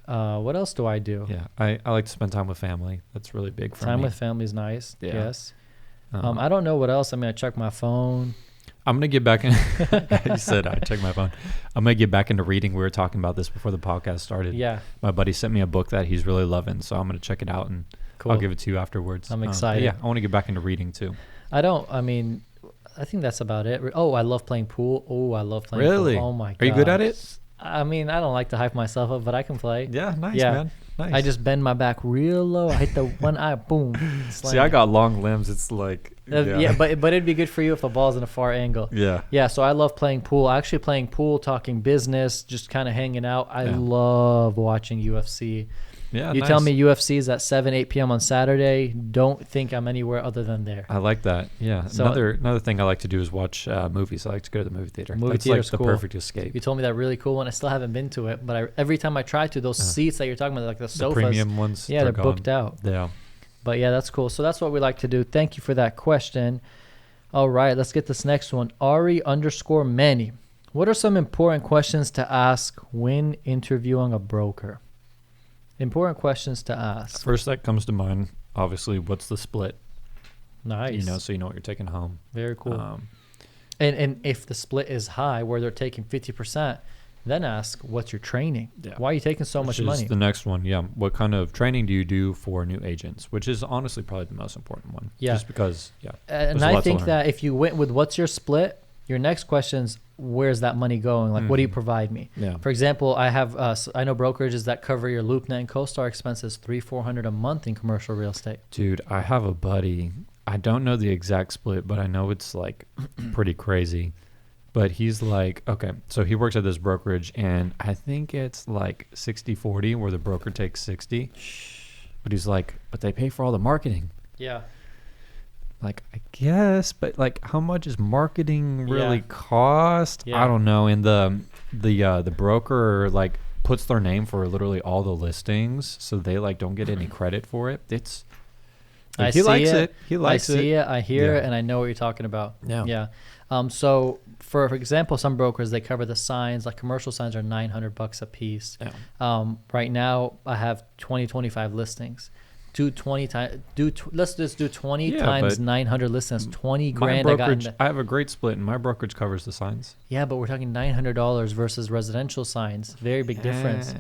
What else do I do? Yeah, I like to spend time with family. That's really big for me. Time with family is nice. Yeah. Yes. I don't know what else. I mean, I check my phone. I'm going to get back in. You said I check my phone. I'm going to get back into reading. We were talking about this before the podcast started. Yeah. My buddy sent me a book that he's really loving, so I'm going to check it out, and I'll give it to you afterwards. I'm excited. Yeah, I want to get back into reading too. I think that's about it. Oh, I love playing pool. Oh, I love playing really? pool. Oh, my God. Are you good at it? I mean, I don't like to hype myself up, but I can play. Yeah, nice, man. Nice. I just bend my back real low. I hit the one eye, boom. See, I got long limbs. It's like... Yeah, but it'd be good for you if the ball's in a far angle. Yeah. Yeah, so I love playing pool. Actually playing pool, talking business, just kind of hanging out. I love watching UFC. Yeah, you tell me UFC is at 7, 8 p.m. on Saturday. Don't think I'm anywhere other than there. I like that. Yeah. So, another thing I like to do is watch movies. I like to go to the movie theater. That's like the perfect escape. You told me that really cool one. I still haven't been to it, but every time I try to, those seats that you're talking about, like the sofas, the premium ones, they're booked out. Yeah. But yeah, that's cool. So that's what we like to do. Thank you for that question. All right, let's get this next one. Ari_Manny. What are some important questions to ask when interviewing a broker? Important questions to ask. First that comes to mind, obviously, what's the split? Nice. So you know what you're taking home. Very cool. And if the split is high, where they're taking 50%, then ask, what's your training? Yeah. Why are you taking so much money? The next one, yeah. What kind of training do you do for new agents? Which is honestly probably the most important one. Yeah. Just because, and I think that if you went with what's your split, your next question's where's that money going? Like, what do you provide me? Yeah. For example, I know brokerages that cover your LoopNet and CoStar expenses, $300-400 a month in commercial real estate. Dude, I have a buddy. I don't know the exact split, but I know it's like pretty crazy. But he's like, okay, so he works at this brokerage, and I think it's like 60-40, where the broker takes 60. But he's like, but they pay for all the marketing. Yeah. Like, I guess, but like, how much is marketing really cost? Yeah. I don't know. And the broker like puts their name for literally all the listings, so they like don't get any credit for it. It's like, he likes it. He likes it. I see it. I hear it, and I know what you're talking about. Yeah. Yeah. So for example, some brokers, they cover the signs. Like commercial signs are $900 a piece. Yeah. Right now, I have 25 listings. Let's just do 20 times 900 listings. 20 grand. I have a great split, and my brokerage covers the signs. Yeah, but we're talking $900 versus residential signs. Very big difference.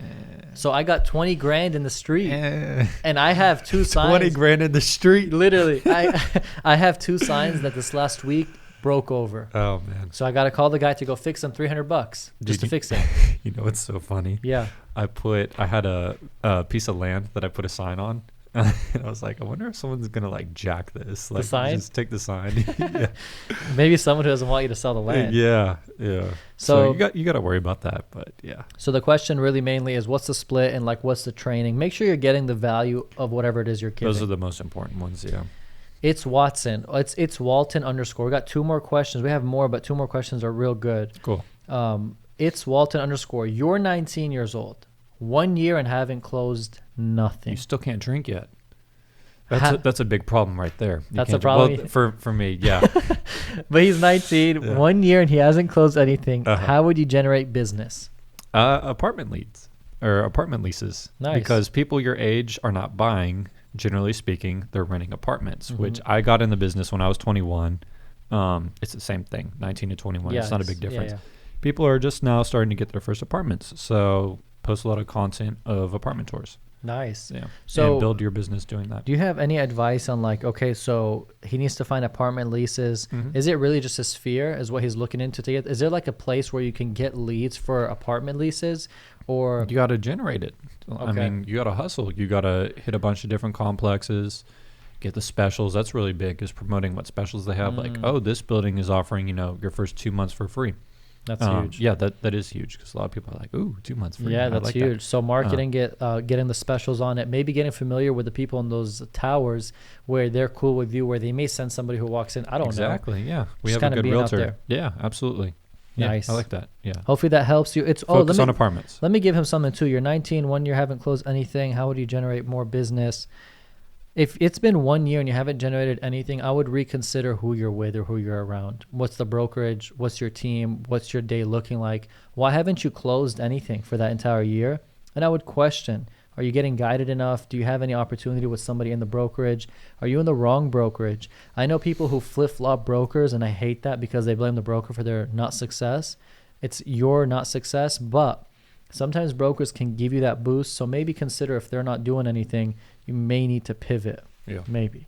So I got 20 grand in the street, and I have 2 signs. 20 grand in the street, literally. I have 2 signs that this last week broke over. Oh man! So I got to call the guy to go fix them. $300 just to fix it. You know what's so funny? Yeah. I had a piece of land that I put a sign on. And I was like, I wonder if someone's gonna like jack this. Like, the sign? Just take the sign. Yeah. Maybe someone who doesn't want you to sell the land. Yeah. So you got to worry about that, but yeah. So the question really mainly is, what's the split and like what's the training? Make sure you're getting the value of whatever it is you're giving. Those are the most important ones. Yeah. It's Watson. It's Walton _ We got 2 more questions. We have more, but 2 more questions are real good. Cool. It's Walton _ You're 19 years old. 1 year and haven't closed nothing. You still can't drink yet. That's a big problem right there. That's a problem? Well, for me, yeah. But he's 19, Yeah. 1 year, and he hasn't closed anything. Uh-huh. How would you generate business? Apartment leads or apartment leases. Nice. Because people your age are not buying, generally speaking, they're renting apartments, Mm-hmm. which I got in the business when I was 21. It's the same thing, 19 to 21. It's not a big difference. Yeah. People are just now starting to get their first apartments. So post a lot of content of apartment tours. Nice. Yeah. So and build your business doing that. do you have any advice on like, okay, so he needs to find apartment leases. Mhm. Is it really just a sphere is what he's looking into to get? Is there like a place where you can get leads for apartment leases or You got to generate it. I Okay. mean, you got to hustle. You got to hit a bunch of different complexes, get the specials. That's really big, is promoting what specials they have. Like, oh, this building is offering, your first 2 months for free. that's huge. Yeah, that is huge because a lot of people are like, ooh, 2 months free. Yeah, I that's like huge. that. So marketing, getting the specials on it, maybe getting familiar with the people in those towers where they're cool with you, where they may send somebody who walks in. I don't know. Exactly. Yeah, we Just have a kinda good being out realtor. there. Yeah, absolutely. Yeah, Nice. I like that. Yeah. Hopefully that helps you. It's Focus on apartments. let me give him something too. You're 19, 1 year, haven't closed anything. How would you generate more business? If it's been 1 year and you haven't generated anything, I would reconsider who you're with or who you're around. What's the brokerage? What's your team? What's your day looking like? Why haven't you closed anything for that entire year? And I would question, are you getting guided enough? Do you have any opportunity with somebody in the brokerage? Are you in the wrong brokerage? I know people who flip-flop brokers, and I hate that because they blame the broker for their not success. It's your not success, but sometimes brokers can give you that boost. So maybe consider if they're not doing anything, you may need to pivot. Yeah. Maybe.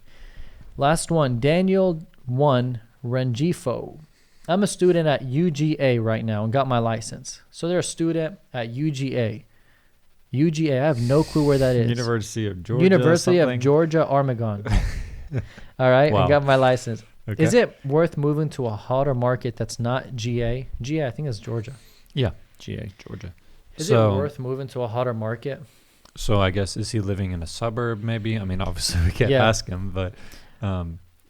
Last one, Daniel 1 Rengifo. I'm a student at UGA right now and got my license. So they're a student at UGA. UGA, I have no clue where that is. University of Georgia. University of something. Georgia, Armagon. All right, Wow. I got my license. Okay. Is it worth moving to a hotter market that's not GA? GA, I think it's Georgia. Yeah, GA, Georgia. Is it worth moving to a hotter market? So I guess, is he living in a suburb maybe? I mean, obviously we can't Yeah. ask him, but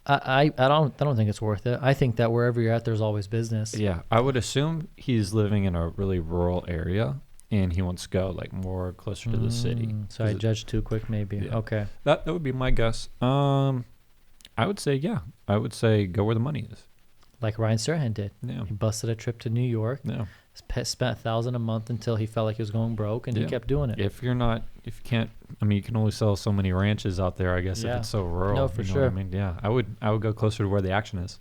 I don't think it's worth it. I think that wherever you're at, there's always business. yeah, I would assume he's living in a really rural area and he wants to go like more closer to the city. So I judged too quick, maybe. Yeah. Okay. That would be my guess. I would say, yeah. I would say go where the money is. Like Ryan Serhant did. Yeah. He busted a trip to New York, Yeah. spent $1,000 a month until he felt like he was going broke, and he Yeah. kept doing it. If you can't, I mean, you can only sell so many ranches out there, I guess, Yeah. if it's so rural. No, for you know sure. what I mean, yeah, I would go closer to where the action is.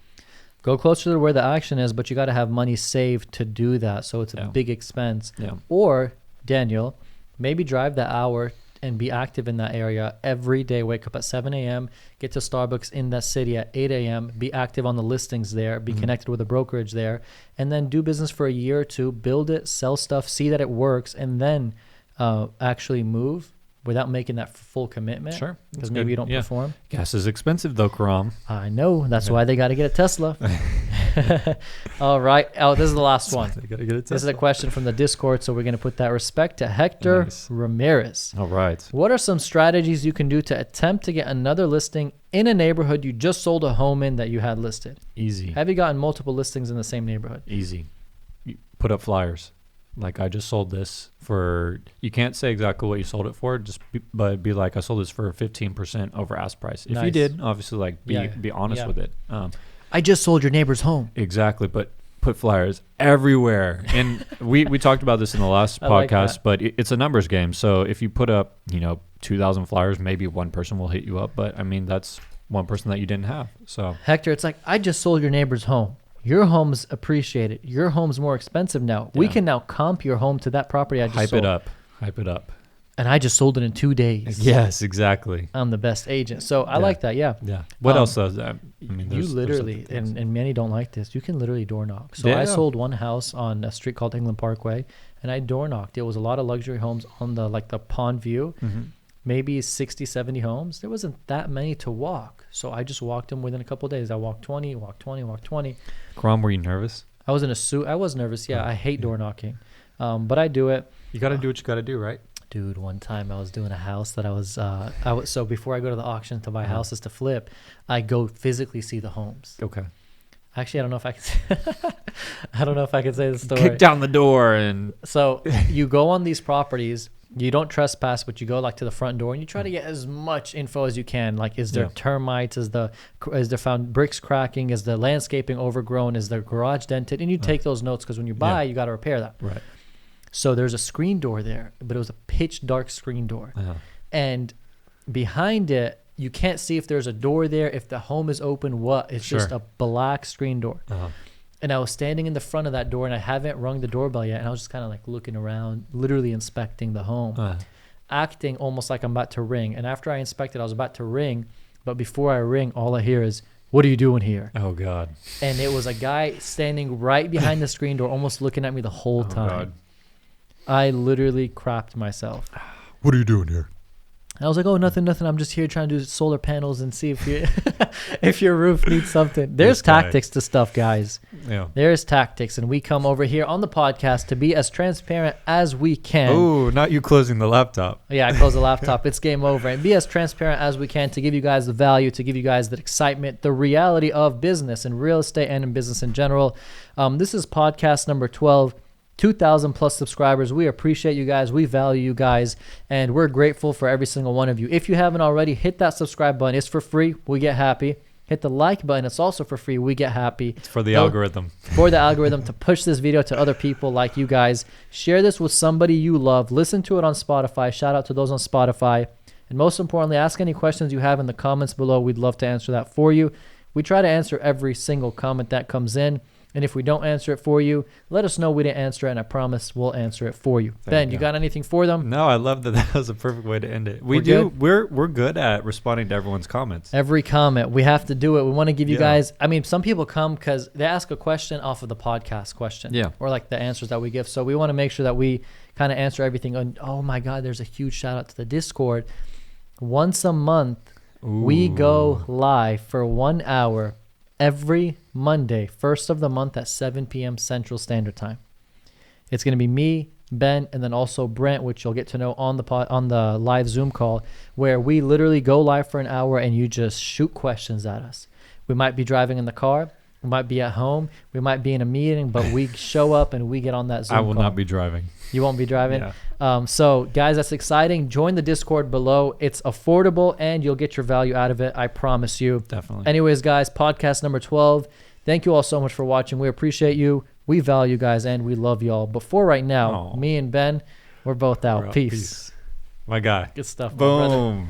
Go closer to where the action is, but you got to have money saved to do that. So it's a Yeah. big expense. Yeah. Or, Daniel, maybe drive the hour and be active in that area every day. Wake up at 7 a.m., get to Starbucks in that city at 8 a.m., be active on the listings there, be connected with a brokerage there, and then do business for a year or two, build it, sell stuff, see that it works, and then actually move without making that full commitment. Sure. Because That's maybe good. you don't Yeah. perform. Gas is expensive though, Karam. I know. That's why they got to get a Tesla. All right. Oh, this is the last one. They gotta get it. This is a question from the Discord, so we're going to put that respect to Hector Nice. Ramirez. All right. What are some strategies you can do to attempt to get another listing in a neighborhood you just sold a home in that you had listed? Easy. Have you gotten multiple listings in the same neighborhood? Easy. You put up flyers. Like, I just sold this for, you can't say exactly what you sold it for, but be like, I sold this for 15% over ask price. If you Nice. did, obviously, like, be honest Yeah. with it. I just sold your neighbor's home. Exactly, but put flyers everywhere. And we talked about this in the last I like podcast, that. but it's a numbers game. So if you put up, 2,000 flyers, maybe one person will hit you up. But, I mean, that's one person that you didn't have. So Hector, it's like, I just sold your neighbor's home. Your home's appreciated. Your home's more expensive now. We Yeah. can now comp your home to that property I just hype sold. it up. Hype it up. And I just sold it in 2 days. Yes, exactly. I'm the best agent. So I Yeah. like that. Yeah. Yeah. What Um, else does that? I mean, You there's literally, other things. and many don't like this, you can literally door knock. So Yeah. I sold one house on a street called England Parkway, and I door knocked. It was a lot of luxury homes on the pond view, Mhm. maybe 60, 70 homes. There wasn't that many to walk. So I just walked them within a couple of days. I walked 20, walked 20, walked 20. Karam, were you nervous? I was in a suit. I was nervous. Yeah, I hate door knocking. But I do it. You got to do what you got to do, right? Dude, one time I was doing a house that so before I go to the auction to buy houses to flip, I go physically see the homes. Okay. Actually, I don't know if I can. I don't know if I can say the story. Kick down the door and So you go on these properties, You don't trespass, but you go like to the front door and you try to get as much info as you can. Like, is there termites? Is there found bricks cracking? Is the landscaping overgrown? Is the garage dented? And you take those notes because when you buy, you got to repair that. Right. So there's a screen door there, but it was a pitch dark screen door. And behind it, you can't see if there's a door there, if the home is open, what. It's just a black screen door. And I was standing in the front of that door, and I haven't rung the doorbell yet. And I was just kind of like looking around, literally inspecting the home, acting almost like I'm about to ring. And after I inspected, I was about to ring. But before I ring, all I hear is, "What are you doing here?" Oh, God. And it was a guy standing right behind the screen door, almost looking at me the whole time. God. I literally crapped myself. "What are you doing here?" I was like, "Oh, nothing. I'm just here trying to do solar panels and see if you, if your roof needs something." There's tactics to stuff, guys. Yeah. There's tactics, and we come over here on the podcast to be as transparent as we can. Oh, not you closing the laptop. Yeah, I closed the laptop. It's game over. And be as transparent as we can to give you guys the value, to give you guys the excitement, the reality of business and real estate and in business in general. This is podcast number 12. 2,000 plus subscribers. We appreciate you guys. We value you guys. And we're grateful for every single one of you. If you haven't already, hit that subscribe button. It's for free. We get happy. Hit the like button. It's also for free. We get happy. It's for the algorithm. For the algorithm to push this video to other people like you guys. Share this with somebody you love. Listen to it on Spotify. Shout out to those on Spotify. And most importantly, ask any questions you have in the comments below. We'd love to answer that for you. We try to answer every single comment that comes in. And if we don't answer it for you, let us know we didn't answer it, and I promise we'll answer it for you. Ben, you got anything for them? No, I love that. That was a perfect way to end it. We're good at responding to everyone's comments. Every comment. We have to do it. We want to give you guys, I mean, some people come because they ask a question off of the podcast question. Yeah. Or like the answers that we give. So we want to make sure that we kind of answer everything. And oh my God, there's a huge shout out to the Discord. Once a month, we go live for 1 hour every Monday, first of the month at 7 p.m. Central Standard Time. It's going to be me, Ben, and then also Brent, which you'll get to know on the live Zoom call, where we literally go live for an hour and you just shoot questions at us. We might be driving in the car. We might be at home. We might be in a meeting, but we show up and we get on that Zoom call. I will not be driving. You won't be driving? Yeah. So, guys, that's exciting. Join the Discord below. It's affordable, and you'll get your value out of it. I promise you. Definitely. Anyways, guys, podcast number 12. Thank you all so much for watching. We appreciate you. We value you guys, and we love you all. But for right now, me and Ben, we're both out. Peace. My guy. Good stuff. Boom.